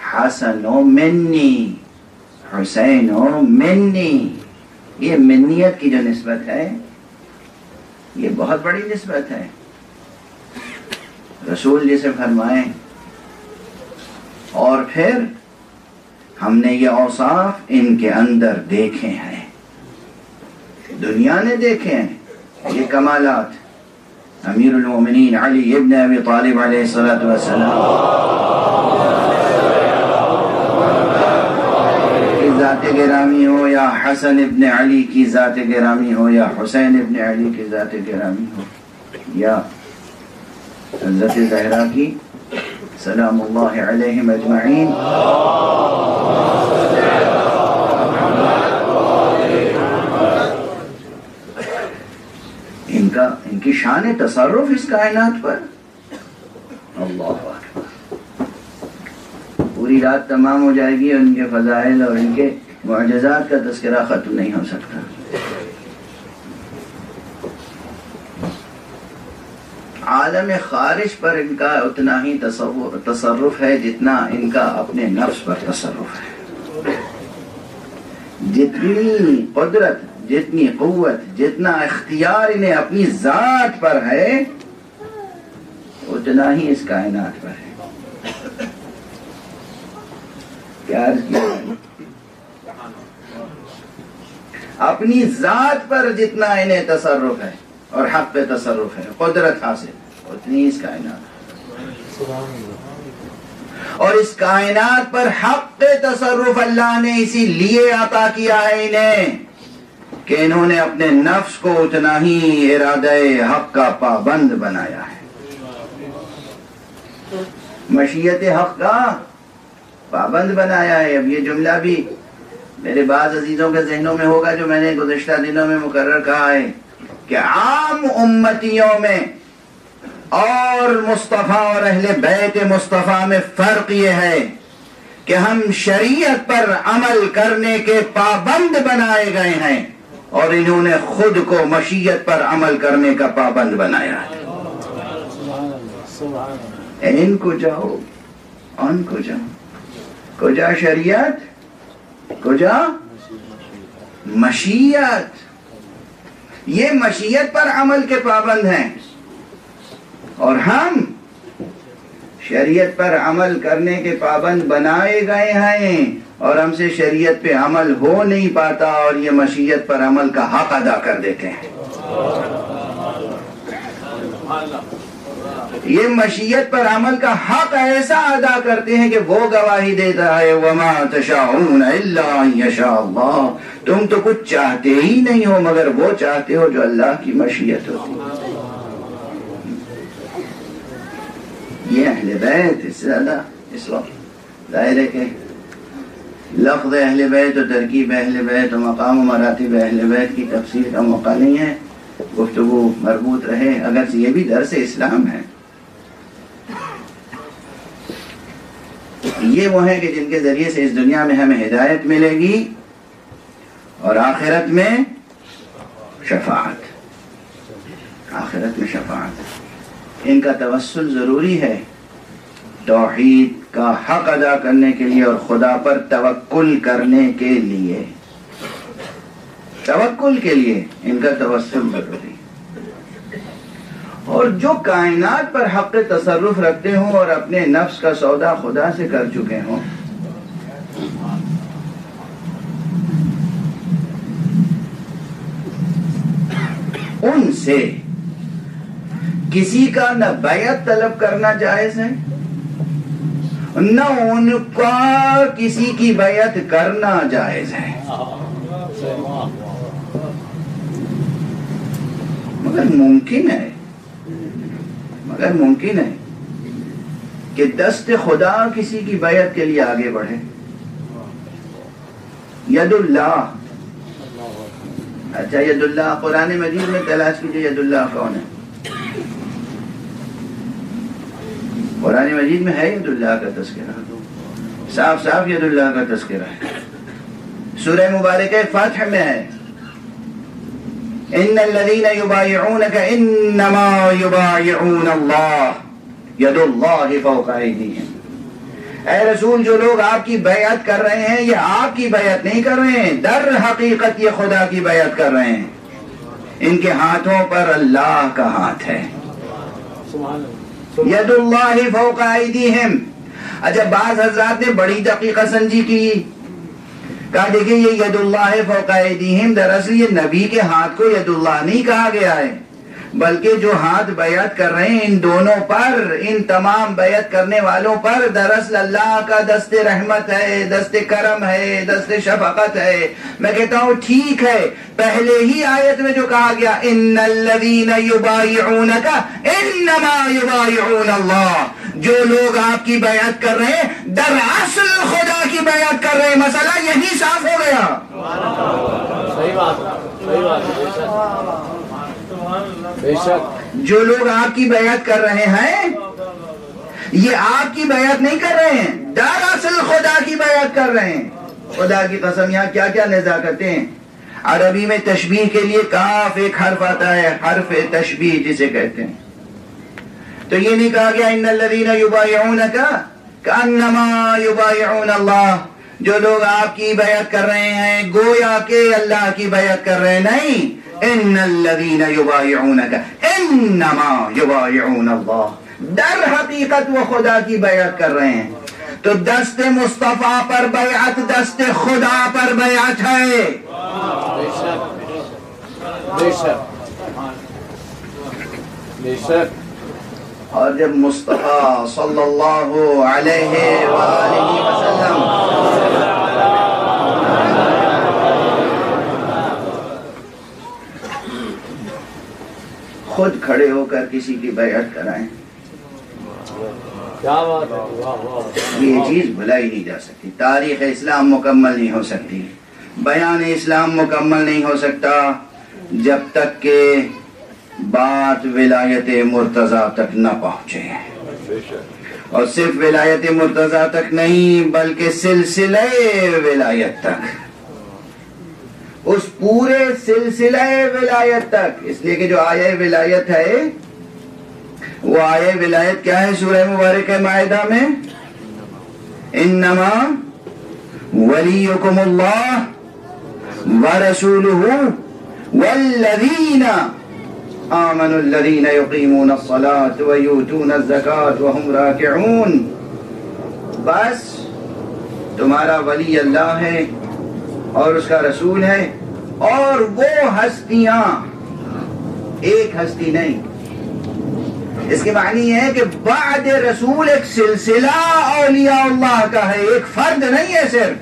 حسن منی، حسین منی. یہ منیت کی جو نسبت ہے یہ بہت بڑی نسبت ہے. رسول جسے فرمائیں، اور پھر ہم نے یہ اوصاف ان کے اندر دیکھے ہیں، دنیا نے دیکھے ہیں یہ کمالات. امیر المومنین علی ابن ابی طالب علیہ السلام کی ذات گرامی ہو، یا حسن ابن علی کی ذات گرامی ہو، یا حسین ابن علی کی ذات گرامی ہو، یا حضرت زہرا کی سلام اللہ علیہم اجمعین. ان کی شان تصرف اس کائنات پر اللہ اکبر. پوری رات تمام ہو جائے گی اور ان کے فضائل اور ان کے معجزات کا تذکرہ ختم نہیں ہو سکتا. عالم خارج پر ان کا اتنا ہی تصرف ہے جتنا ان کا اپنے نفس پر تصرف ہے. جتنی قدرت، جتنی قوت، جتنا اختیار انہیں اپنی ذات پر ہے اتنا ہی اس کائنات پر ہے. کیا عرض کیا؟ اپنی ذات پر جتنا انہیں تصرف ہے اور حق پہ تصرف ہے، قدرت حاصل، اتنی اس کائنات. اور اس کائنات پر حق تصرف اللہ نے اسی لیے عطا کیا ہے انہیں کہ انہوں نے اپنے نفس کو اتنا ہی ارادہ حق کا پابند بنایا ہے. مشیت حق کا پابند بنایا ہے. اب یہ جملہ بھی میرے بعض عزیزوں کے ذہنوں میں ہوگا جو میں نے گزشتہ دنوں میں مقرر کہا ہے کہ عام امتیوں میں اور مصطفیٰ اور اہل بیت مصطفیٰ میں فرق یہ ہے کہ ہم شریعت پر عمل کرنے کے پابند بنائے گئے ہیں اور انہوں نے خود کو مشیت پر عمل کرنے کا پابند بنایا ہے. ان کو جاؤ، ان کو جاؤ، کجا شریعت، کجا مشیت. یہ مشیت پر عمل کے پابند ہیں اور ہم شریعت پر عمل کرنے کے پابند بنائے گئے ہیں اور ہم سے شریعت پہ عمل ہو نہیں پاتا اور یہ مشیت پر عمل کا حق ادا کر دیتے ہیں. یہ مشیت پر عمل کا حق ایسا ادا کرتے ہیں کہ وہ گواہی دیتا ہے وَمَا تَشَاءُونَ إِلَّا أَن يَشَاءَ اللَّهُ. تم تو کچھ چاہتے ہی نہیں ہو مگر وہ چاہتے ہو جو اللہ کی مشیت ہوتی ہے. یہ اہل بیت اس سے زیادہ اس وقت ظاہر ہے کہ لفظ اہل بیت و ترکیب اہل بیت و مقام و مراتب اہل بیت کی تفصیل کا موقع نہیں ہے. گفتگو مربوط رہے اگرچہ یہ بھی درس اسلام ہے. یہ وہ ہیں کہ جن کے ذریعے سے اس دنیا میں ہمیں ہدایت ملے گی اور آخرت میں شفاعت. آخرت میں شفاعت. ان کا توسل ضروری ہے توحید کا حق ادا کرنے کے لیے اور خدا پر توکل کرنے کے لیے. توکل کے لیے ان کا توسل ضروری. اور جو کائنات پر حق تصرف رکھتے ہوں اور اپنے نفس کا سودا خدا سے کر چکے ہوں ان سے کسی کا نہ بیعت طلب کرنا جائز ہے نہ ان کا کسی کی بیعت کرنا جائز ہے. مگر ممکن ہے کہ دست خدا کسی کی بیعت کے لیے آگے بڑھے. ید اللہ، اچھا ید اللہ قرآن مجید میں تلاش کیجئے ید اللہ کون ہے. قرآن مجید میں ہے ید اللہ کا تذکرہ، صاف صاف ید اللہ کا تذکرہ ہے. سورہ مبارکہ فتح میں ہے ان الذين يبايعونك انما يبايعون الله يد الله فوق ايديهم. اے رسول جو لوگ آپ کی بیعت کر رہے ہیں یہ آپ کی بیعت نہیں کر رہے ہیں، در حقیقت یہ خدا کی بیعت کر رہے ہیں. ان کے ہاتھوں پر اللہ کا ہاتھ ہے. ید اللہ فوق ایدیہم. اچھا بعض حضرات نے بڑی دقیقہ سنجی کی، کہا دیکھیں یہ ید اللہ فوق ایدیہم، دراصل یہ نبی کے ہاتھ کو ید اللہ نہیں کہا گیا ہے بلکہ جو ہاتھ بیعت کر رہے ہیں ان دونوں پر، ان تمام بیعت کرنے والوں پر دراصل اللہ کا دست رحمت ہے، دست کرم ہے، دست شفقت ہے. میں کہتا ہوں ٹھیک ہے، پہلے ہی آیت میں جو کہا گیا ان الذین یبایعونک انما یبایعون اللہ، جو لوگ آپ کی بیعت کر رہے ہیں دراصل خدا کی بیعت کر رہے ہیں. مسئلہ یہی صاف ہو گیا. جو لوگ آپ کی بیعت کر رہے ہیں یہ آپ کی بیعت نہیں کر رہے ہیں، دراصل خدا کی بیعت کر رہے ہیں. خدا کی قسم یہاں کیا کیا نزاکتیں ہیں. عربی میں تشبیہ کے لیے کاف ایک حرف آتا ہے، حرف تشبیہ جسے کہتے ہیں. تو یہ نہیں کہا گیا ان الذین یبایعونک کانما یبایعون اللہ، جو لوگ آپ کی بیعت کر رہے ہیں گویا کہ اللہ کی بیعت کر رہے ہیں، نہیں، ان الذین یبایعونک انما یبایعون اللہ، در حقیقت وہ خدا کی بیعت کر رہے ہیں۔ تو دست مصطفیٰ پر بیعت دست خدا پر بیعت ہے۔ بے شک بے شک۔ اور جب مصطفیٰ صلی اللہ علیہ وآلہ وسلم خود کھڑے ہو کر کسی کی بیعت کرائیں، کیا بات ہے، یہ چیز بھلائی نہیں جا سکتی۔ تاریخ اسلام مکمل نہیں ہو سکتی، بیان اسلام مکمل نہیں ہو سکتا جب تک کہ بات ولایت مرتضیٰ تک نہ پہنچے، اور صرف ولایت مرتضیٰ تک نہیں بلکہ سلسلہ ولایت تک، اس پورے سلسلہ ولایت تک۔ اس لیے کہ جو آیہ ولایت ہے وہ آیہ ولایت کیا ہے؟ سورہ مبارکہ مائدہ میں انما ولیکم اللہ ورسولہ والذین آمنوا الذین یقیمون الصلاة ویؤتون الزکاة وہم راکعون۔ بس تمہارا ولی اللہ ہے اور اس کا رسول ہے، اور وہ ہستیاں، ایک ہستی نہیں۔ اس کے معنی یہ ہے کہ بعد رسول ایک سلسلہ اولیاء اللہ کا ہے، ایک فرد نہیں ہے صرف۔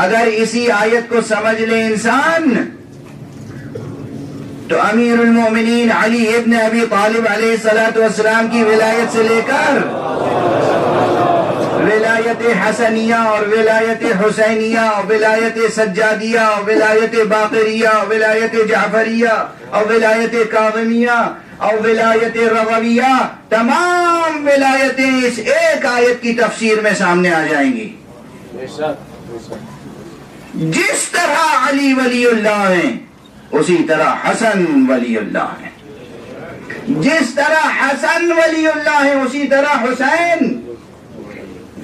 اگر اسی آیت کو سمجھ لے انسان تو امیر المومنین علی ابن ابی طالب علیہ السلام کی ولایت سے لے کر ولایت حسنیہ اور ولایت حسینیہ اور ولایت سجادیہ اور ولایت باقریہ اور ولایت جعفریہ اور ولایت کاظمیہ اور ولایت رضویہ، تمام ولایتیں اس ایک آیت کی تفسیر میں سامنے آ جائیں گی۔ جس طرح علی ولی اللہ ہیں اسی طرح حسن ولی اللہ ہیں، جس طرح حسن ولی اللہ ہیں اسی طرح حسین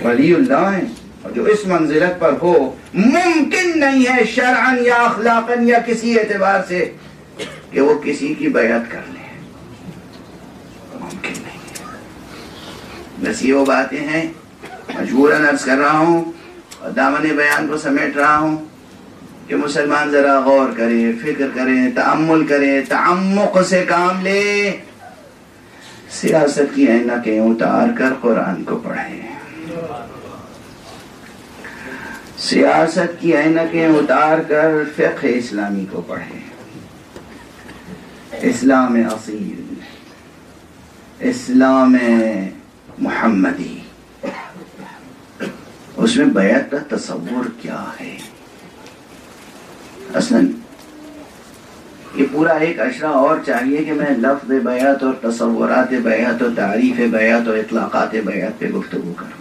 ولی اللہ ہیں۔ اور جو اس منزلت پر ہو، ممکن نہیں ہے شرعاً یا اخلاقاً یا کسی اعتبار سے کہ وہ کسی کی بیعت کر لے، ممکن نہیں ہے۔ بس یہ وہ باتیں ہیں، مجبوراً عرض کر رہا ہوں اور دامن بیان کو سمیٹ رہا ہوں کہ مسلمان ذرا غور کرے، فکر کرے، تأمل کرے، تعمق سے کام لے، سیاست کی اینکیں اتار کر قرآن کو پڑھیں، سیاست کی اینکیں اتار کر فقہ اسلامی کو پڑھیں۔ اسلام اصیل، اسلام محمدی، اس میں بیعت کا تصور کیا ہے؟ اصلاً یہ پورا ایک اشرہ اور چاہیے کہ میں لفظ بیعت اور تصورات بیعت اور تعریف بیعت اور اطلاقات بیعت پہ گفتگو کروں،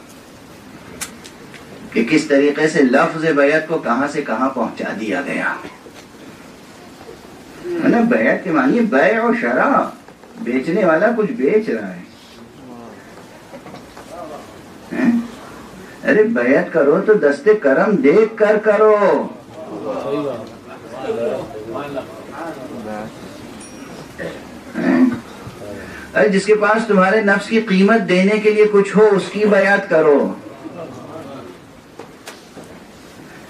کہ کس طریقے سے لفظ بیعت کو کہاں سے کہاں پہنچا دیا گیا ہے نا۔ بیعت کے معنی بیع و شراء، بیچنے والا کچھ بیچ رہا ہے۔ ارے بیعت کرو تو دست کرم دیکھ کر کرو، ارے جس کے پاس تمہارے نفس کی قیمت دینے کے لیے کچھ ہو اس کی بیعت کرو،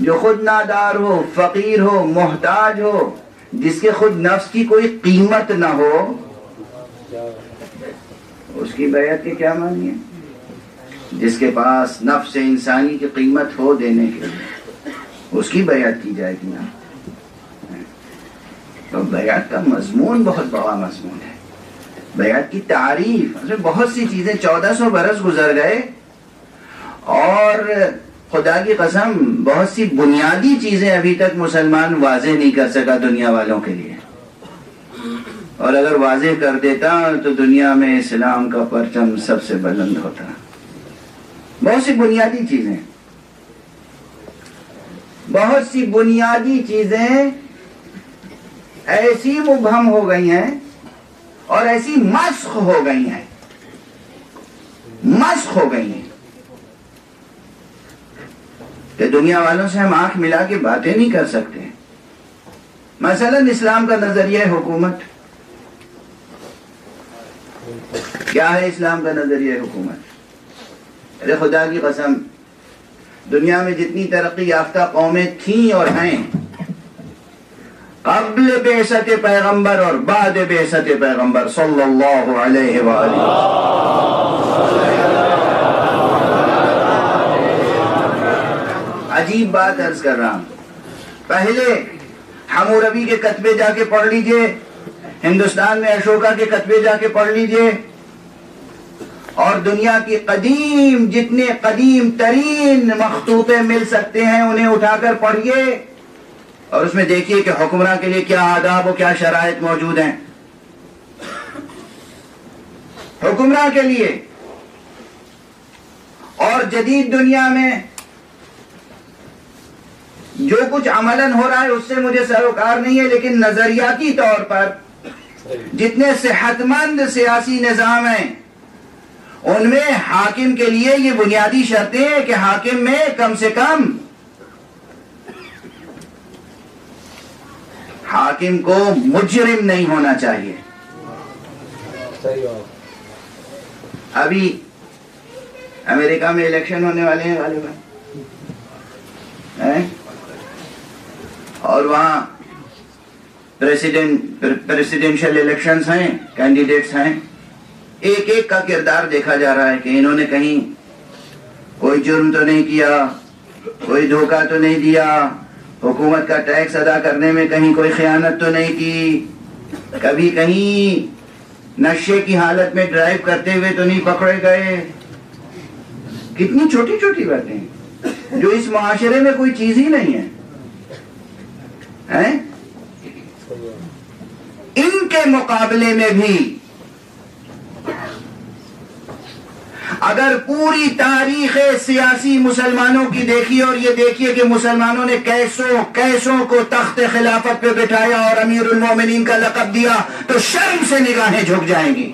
جو خود نادار ہو، فقیر ہو، محتاج ہو، جس کے خود نفس کی کوئی قیمت نہ ہو، اس کی بیعت کے کیا معنی ہے؟ جس کے پاس نفس انسانی کی قیمت ہو دینے کے لیے، اس کی بیعت کی جائے گی نا۔ تو بیعت کا مضمون بہت بڑا مضمون ہے، بیعت کی تعریف، اس میں بہت سی چیزیں، 1400 برس گزر گئے اور خدا کی قسم بہت سی بنیادی چیزیں ابھی تک مسلمان واضح نہیں کر سکا دنیا والوں کے لیے، اور اگر واضح کر دیتا تو دنیا میں اسلام کا پرچم سب سے بلند ہوتا۔ بہت سی بنیادی چیزیں، بہت سی بنیادی چیزیں ایسی مبہم ہو گئی ہیں اور ایسی مسخ ہو گئی ہیں، مسخ ہو گئی ہیں۔ کہ دنیا والوں سے ہم آنکھ ملا کے باتیں نہیں کر سکتے. مثلا اسلام کا نظریہ حکومت کیا ہے؟ اسلام کا نظریہ حکومت، ارے خدا کی قسم، دنیا میں جتنی ترقی یافتہ قومیں تھیں اور ہیں، قبل بعثت پیغمبر اور بعد بعثت پیغمبر صلی اللہ علیہ وآلہ، عجیب بات عرض کر رہا ہوں. پہلے حموربی کے کتبے جا کے پڑھ لیجئے، ہندوستان میں اشوکا کے کتبے جا کے پڑھ لیجئے، اور دنیا کی قدیم جتنے قدیم ترین مخطوطے مل سکتے ہیں انہیں اٹھا کر پڑھیے، اور اس میں دیکھیے کہ حکمراں کے لیے کیا آداب و کیا شرائط موجود ہیں. حکمراں کے لیے. اور جدید دنیا میں جو کچھ عملاً ہو رہا ہے اس سے مجھے سروکار نہیں ہے، لیکن نظریاتی طور پر جتنے صحت مند سیاسی نظام ہیں ان میں حاکم کے لیے یہ بنیادی شرطیں ہیں کہ حاکم میں کم سے کم حاکم کو مجرم نہیں ہونا چاہیے. ابھی امریکہ میں الیکشن ہونے والے ہیں غالباً، اور وہاں پریسیڈنشل الیکشنز ہیں، کینڈیڈیٹس ہیں. ایک ایک کا کردار دیکھا جا رہا ہے کہ انہوں نے کہیں کوئی جرم تو نہیں کیا، کوئی دھوکہ تو نہیں دیا، حکومت کا ٹیکس ادا کرنے میں کہیں کوئی خیانت تو نہیں کی، کبھی کہیں نشے کی حالت میں ڈرائیو کرتے ہوئے تو نہیں پکڑے گئے. کتنی چھوٹی چھوٹی باتیں جو اس معاشرے میں کوئی چیز ہی نہیں ہے. ان کے مقابلے میں بھی اگر پوری تاریخ سیاسی مسلمانوں کی دیکھیے اور یہ دیکھیے کہ مسلمانوں نے کیسوں کو تخت خلافت پہ بٹھایا اور امیر المومنین کا لقب دیا تو شرم سے نگاہیں جھک جائیں گی.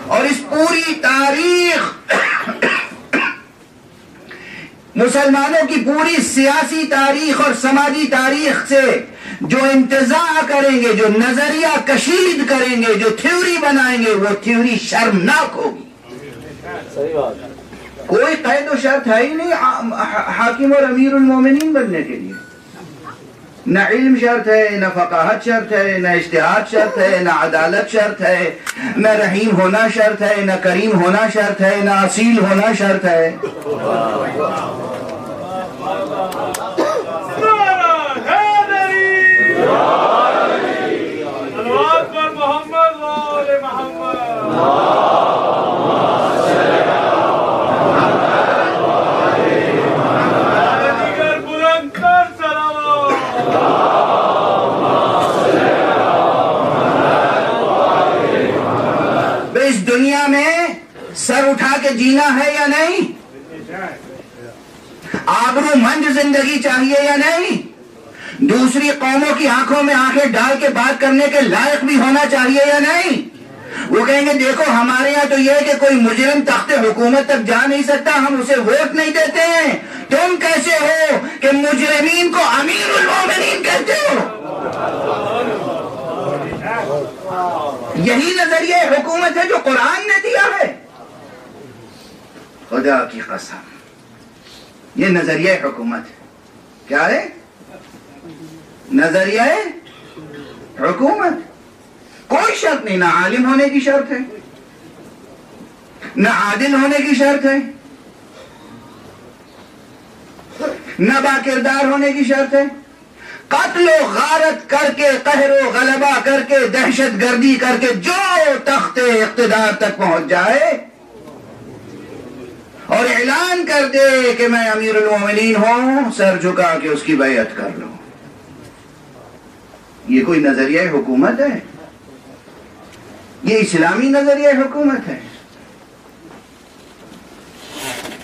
اور اس پوری تاریخ مسلمانوں کی پوری سیاسی تاریخ اور سماجی تاریخ سے جو انتزاع کریں گے، جو نظریہ کشید کریں گے، جو تھیوری بنائیں گے، وہ تھیوری شرمناک ہوگی. کوئی قید و شرط ہے ہی نہیں حاکم اور امیر المومنین بننے کے لیے. نہ علم شرط ہے، نہ فقاہت شرط ہے، نہ اجتہاد شرط ہے، نہ عدالت شرط ہے، نہ رحیم ہونا شرط ہے، نہ کریم ہونا شرط ہے، نہ اصیل ہونا شرط ہے. اس دنیا میں سر اٹھا کے جینا ہے یا نہیں؟ آبرو مند زندگی چاہیے یا نہیں؟ دوسری قوموں کی آنکھوں میں آنکھیں ڈال کے بات کرنے کے لائق بھی ہونا چاہیے یا نہیں؟ وہ کہیں گے دیکھو ہمارے یہاں تو یہ ہے کہ کوئی مجرم تخت حکومت تک جا نہیں سکتا، ہم اسے ووٹ نہیں دیتے ہیں. تم کیسے ہو کہ مجرمین کو امیر المومنین کہتے ہو؟ یہی نظریہ حکومت ہے جو قرآن نے دیا ہے. خدا کی قسم یہ نظریہ حکومت ہے. کیا ہے؟ نظریہ حکومت. کوئی شرط نہیں، نہ عالم ہونے کی شرط ہے، نہ عادل ہونے کی شرط ہے، نہ باکردار ہونے کی شرط ہے. قتل و غارت کر کے، قہر و غلبہ کر کے، دہشت گردی کر کے جو تخت اقتدار تک پہنچ جائے اور اعلان کر دے کہ میں امیر المومنین ہوں، سر جھکا کے اس کی بیعت کر لو. یہ کوئی نظریہ حکومت ہے؟ یہ اسلامی نظریہ حکومت ہے؟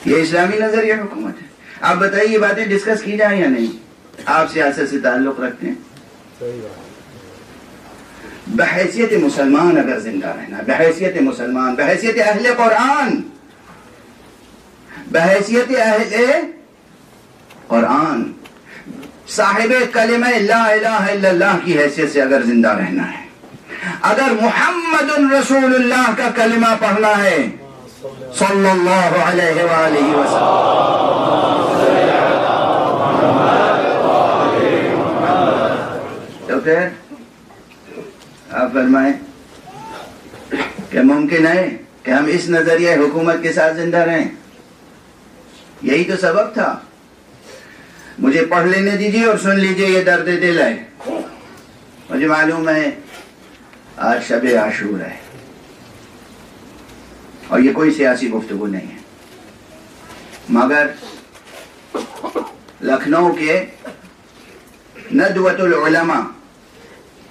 یہ اسلامی نظریہ حکومت ہے؟ آپ بتائیے یہ باتیں ڈسکس کی جائیں یا نہیں؟ آپ سیاست سے تعلق رکھتے ہیں؟ بحیثیت مسلمان اگر زندہ رہنا، بحیثیت مسلمان، بحیثیت اہل قرآن، بحیثیت اہل قرآن، صاحب کلمہ لا الہ الا اللہ کی حیثیت سے اگر زندہ رہنا ہے، اگر محمد رسول اللہ کا کلمہ پڑھنا ہے صلی اللہ علیہ وآلہ وسلم، تو پھر آپ فرمائیں کہ ممکن ہے کہ ہم اس نظریہ حکومت کے ساتھ زندہ رہیں؟ یہی تو سبب تھا۔ مجھے پڑھ لینے دیجیے اور سن لیجیے، یہ درد دل ہے۔ مجھے معلوم ہے آج شب عاشور ہے اور یہ کوئی سیاسی گفتگو نہیں ہے، مگر لکھنؤ کے ندوۃ العلماء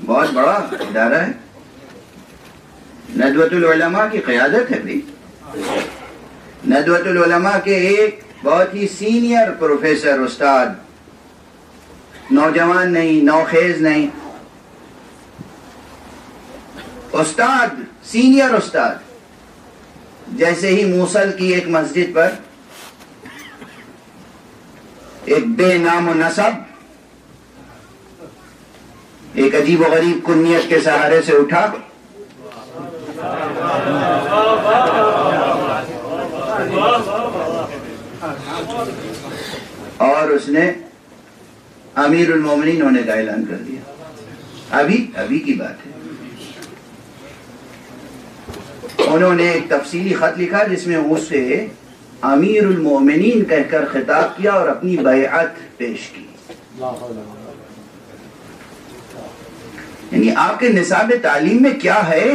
بہت بڑا ادارہ ہے، ندوۃ العلماء کی قیادت ہے بھی، ندوۃ العلماء کے ایک بہت ہی سینئر پروفیسر، استاد، نوجوان نہیں، نوخیز نہیں، استاد، سینئر استاد، جیسے ہی موصل کی ایک مسجد پر ایک بے نام و نسب ایک عجیب و غریب کنیت کے سہارے سے اٹھا اور اس نے امیر المومنین ہونے کا اعلان کر دیا۔ ابھی کی بات ہے، انہوں نے ایک تفصیلی خط لکھا جس میں اسے امیر المومنین کہہ کر خطاب کیا اور اپنی بیعت پیش کی۔ یعنی آپ کے نصاب تعلیم میں کیا ہے؟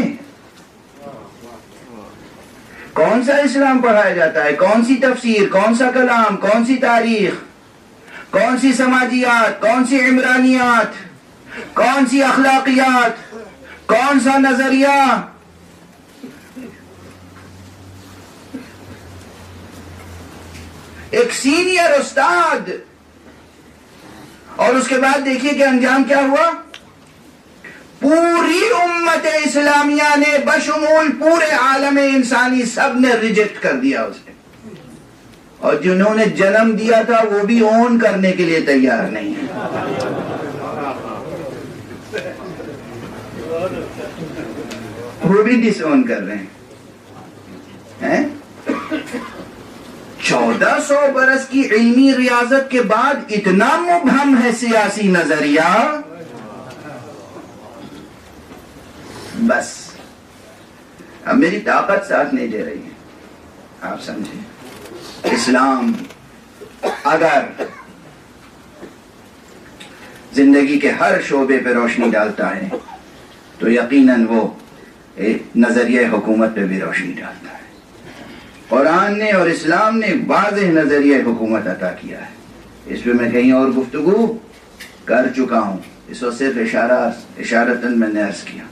کون سا اسلام پڑھایا جاتا ہے؟ کون سی تفسیر، کون سا کلام، کون سی تاریخ، کون سی سماجیات، کون سی عمرانیات، کون سی اخلاقیات، کون سا نظریہ؟ ایک سینئر استاد، اور اس کے بعد دیکھیے کہ انجام کیا ہوا۔ پوری امت اسلامیہ نے بشمول پورے عالم انسانی سب نے ریجیکٹ کر دیا اسے، اور جنہوں نے جنم دیا تھا وہ بھی اون کرنے کے لیے تیار نہیں ہے۔ وہ بھی ڈس اون کر رہے ہیں۔ 1400 برس کی علمی ریاضت کے بعد اتنا مبہم ہے سیاسی نظریہ، بس اب میری طاقت ساتھ نہیں دے رہی ہے، آپ سمجھیں۔ اسلام اگر زندگی کے ہر شعبے پہ روشنی ڈالتا ہے تو یقیناً وہ نظریہ حکومت پہ بھی روشنی ڈالتا ہے۔ قرآن نے اور اسلام نے واضح نظریہ حکومت عطا کیا ہے، اس پہ میں کہیں اور گفتگو کر چکا ہوں، اس کو صرف اشارتاً میں نے عرض کیا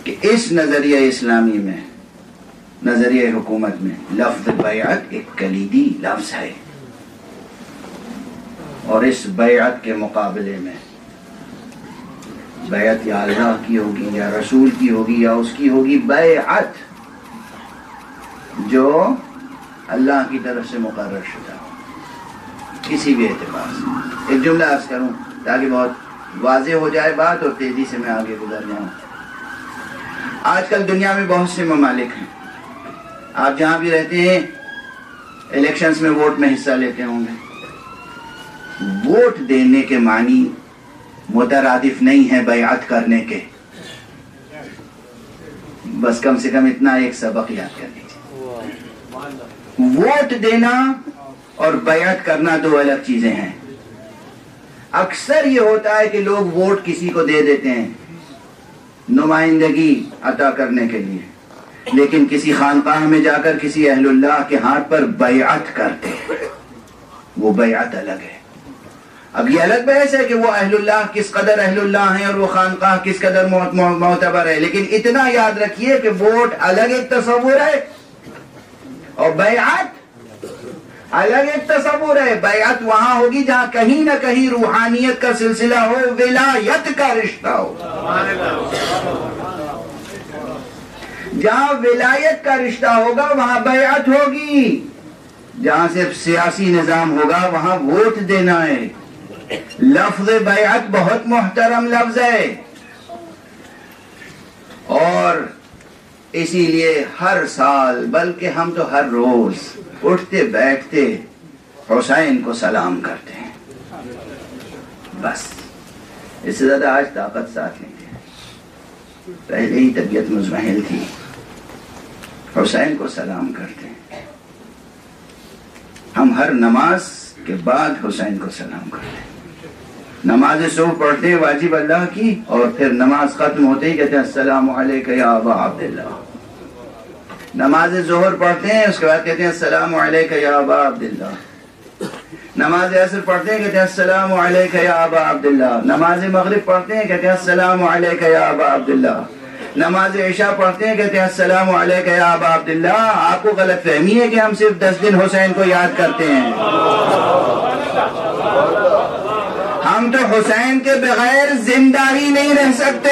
کہ اس نظریہ اسلامی میں، نظریہ حکومت میں لفظ بیعت ایک کلیدی لفظ ہے، اور اس بیعت کے مقابلے میں بیعت یا اللہ کی ہوگی یا رسول کی ہوگی یا اس کی ہوگی، بیعت جو اللہ کی طرف سے مقرر شدہ کسی بھی اعتبار سے۔ ایک جملہ عرض کروں تاکہ بہت واضح ہو جائے بات اور تیزی سے میں آگے گزر جاؤں۔ آج کل دنیا میں بہت سے ممالک ہیں، آپ جہاں بھی رہتے ہیں الیکشنز میں ووٹ میں حصہ لیتے ہوں گے۔ ووٹ دینے کے معنی مترادف نہیں ہے بیعت کرنے کے، بس کم سے کم اتنا ایک سبق یاد کر لیجیے، ووٹ دینا اور بیعت کرنا دو الگ چیزیں ہیں۔ اکثر یہ ہوتا ہے کہ لوگ ووٹ کسی کو دے دیتے ہیں نمائندگی عطا کرنے کے لیے، لیکن کسی خانقاہ میں جا کر کسی اہل اللہ کے ہاتھ پر بیعت کرتے ہیں، وہ بیعت الگ ہے۔ اب یہ الگ بحث ہے کہ وہ اہل اللہ کس قدر اہل اللہ ہیں اور وہ خانقاہ کس قدر معتبر ہے، لیکن اتنا یاد رکھیے کہ ووٹ الگ ایک تصور ہے اور بیعت الگ ایک تصور ہے۔ بیعت وہاں ہوگی جہاں کہیں نہ کہیں روحانیت کا سلسلہ ہو، ولایت کا رشتہ ہو۔ جہاں ولایت کا رشتہ ہوگا وہاں بیعت ہوگی، جہاں صرف سیاسی نظام ہوگا وہاں ووٹ دینا ہے۔ لفظ بیعت بہت محترم لفظ ہے، اور اسی لیے ہر سال بلکہ ہم تو ہر روز اٹھتے بیٹھتے حسین کو سلام کرتے ہیں، بس اس سے زیادہ آج طاقت ساتھ نہیں ہے، پہلے ہی طبیعت مزمحل تھی، حسین کو سلام کرتے ہیں۔ ہم ہر نماز کے بعد حسین کو سلام کرتے ہیں، نماز صبح پڑھتے ہیں واجب اللہ کی، اور پھر نماز ختم ہوتے ہی کہتے ہیں السلام علیکہ یا ابا عبداللہ۔ نماز ظہر پڑھتے ہیں، اس کے بعد کہتے ہیں السلام علیکہ یا ابا عبداللہ۔ نماز عصر پڑھتے ہیں، کہتے ہیں السلام علیکہ یا ابا عبداللہ۔ نماز مغرب پڑھتے ہیں، کہتے ہیں السلام علیکہ یا ابا عبداللہ۔ نماز عشاء پڑھتے ہیں، کہتے ہیں السلام علیکہ یا ابا عبداللہ۔ آپ کو غلط فہمی ہے کہ ہم صرف 10 دن حسین کو یاد کرتے ہیں، ہم تو حسین کے بغیر زندہ ہی نہیں رہ سکتے۔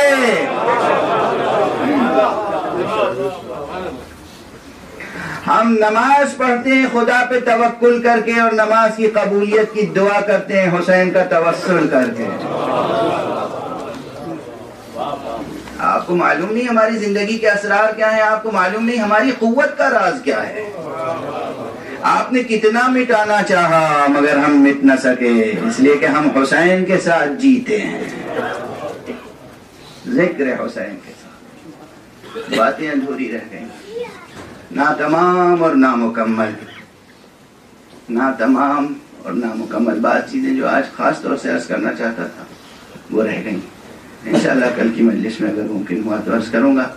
ہم نماز پڑھتے ہیں خدا پہ توکل کر کے، اور نماز کی قبولیت کی دعا کرتے ہیں حسین کا توسل کر کے۔ آپ کو معلوم نہیں ہماری زندگی کے اسرار کیا ہیں، آپ کو معلوم نہیں ہماری قوت کا راز کیا ہے۔ آپ نے کتنا مٹانا چاہا مگر ہم مٹ نہ سکے، اس لیے کہ ہم حسین کے ساتھ جیتے ہیں۔ ذکر حسین کے ساتھ باتیں ادھوری رہ گئیں، ناتمام اور نامکمل، ناتمام اور نامکمل بات چیزیں جو آج خاص طور سے عرض کرنا چاہتا تھا وہ رہ گئیں۔ انشاءاللہ کل کی مجلس میں اگر ممکن ہوا تو عرض کروں گا،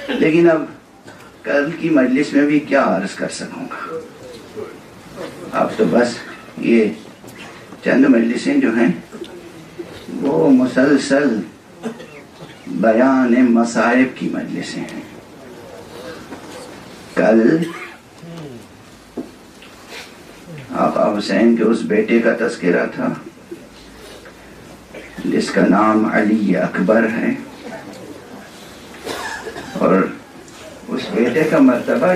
لیکن اب کل کی مجلس میں بھی کیا عرض کر سکوں گا، اب تو بس یہ چند مجلسیں جو ہیں وہ مسلسل بیان مصائب کی مجلسیں ہیں۔ کل آقا حسین کے اس بیٹے کا تذکرہ تھا جس کا نام علی اکبر ہے، اور اس بیٹے کا مرتبہ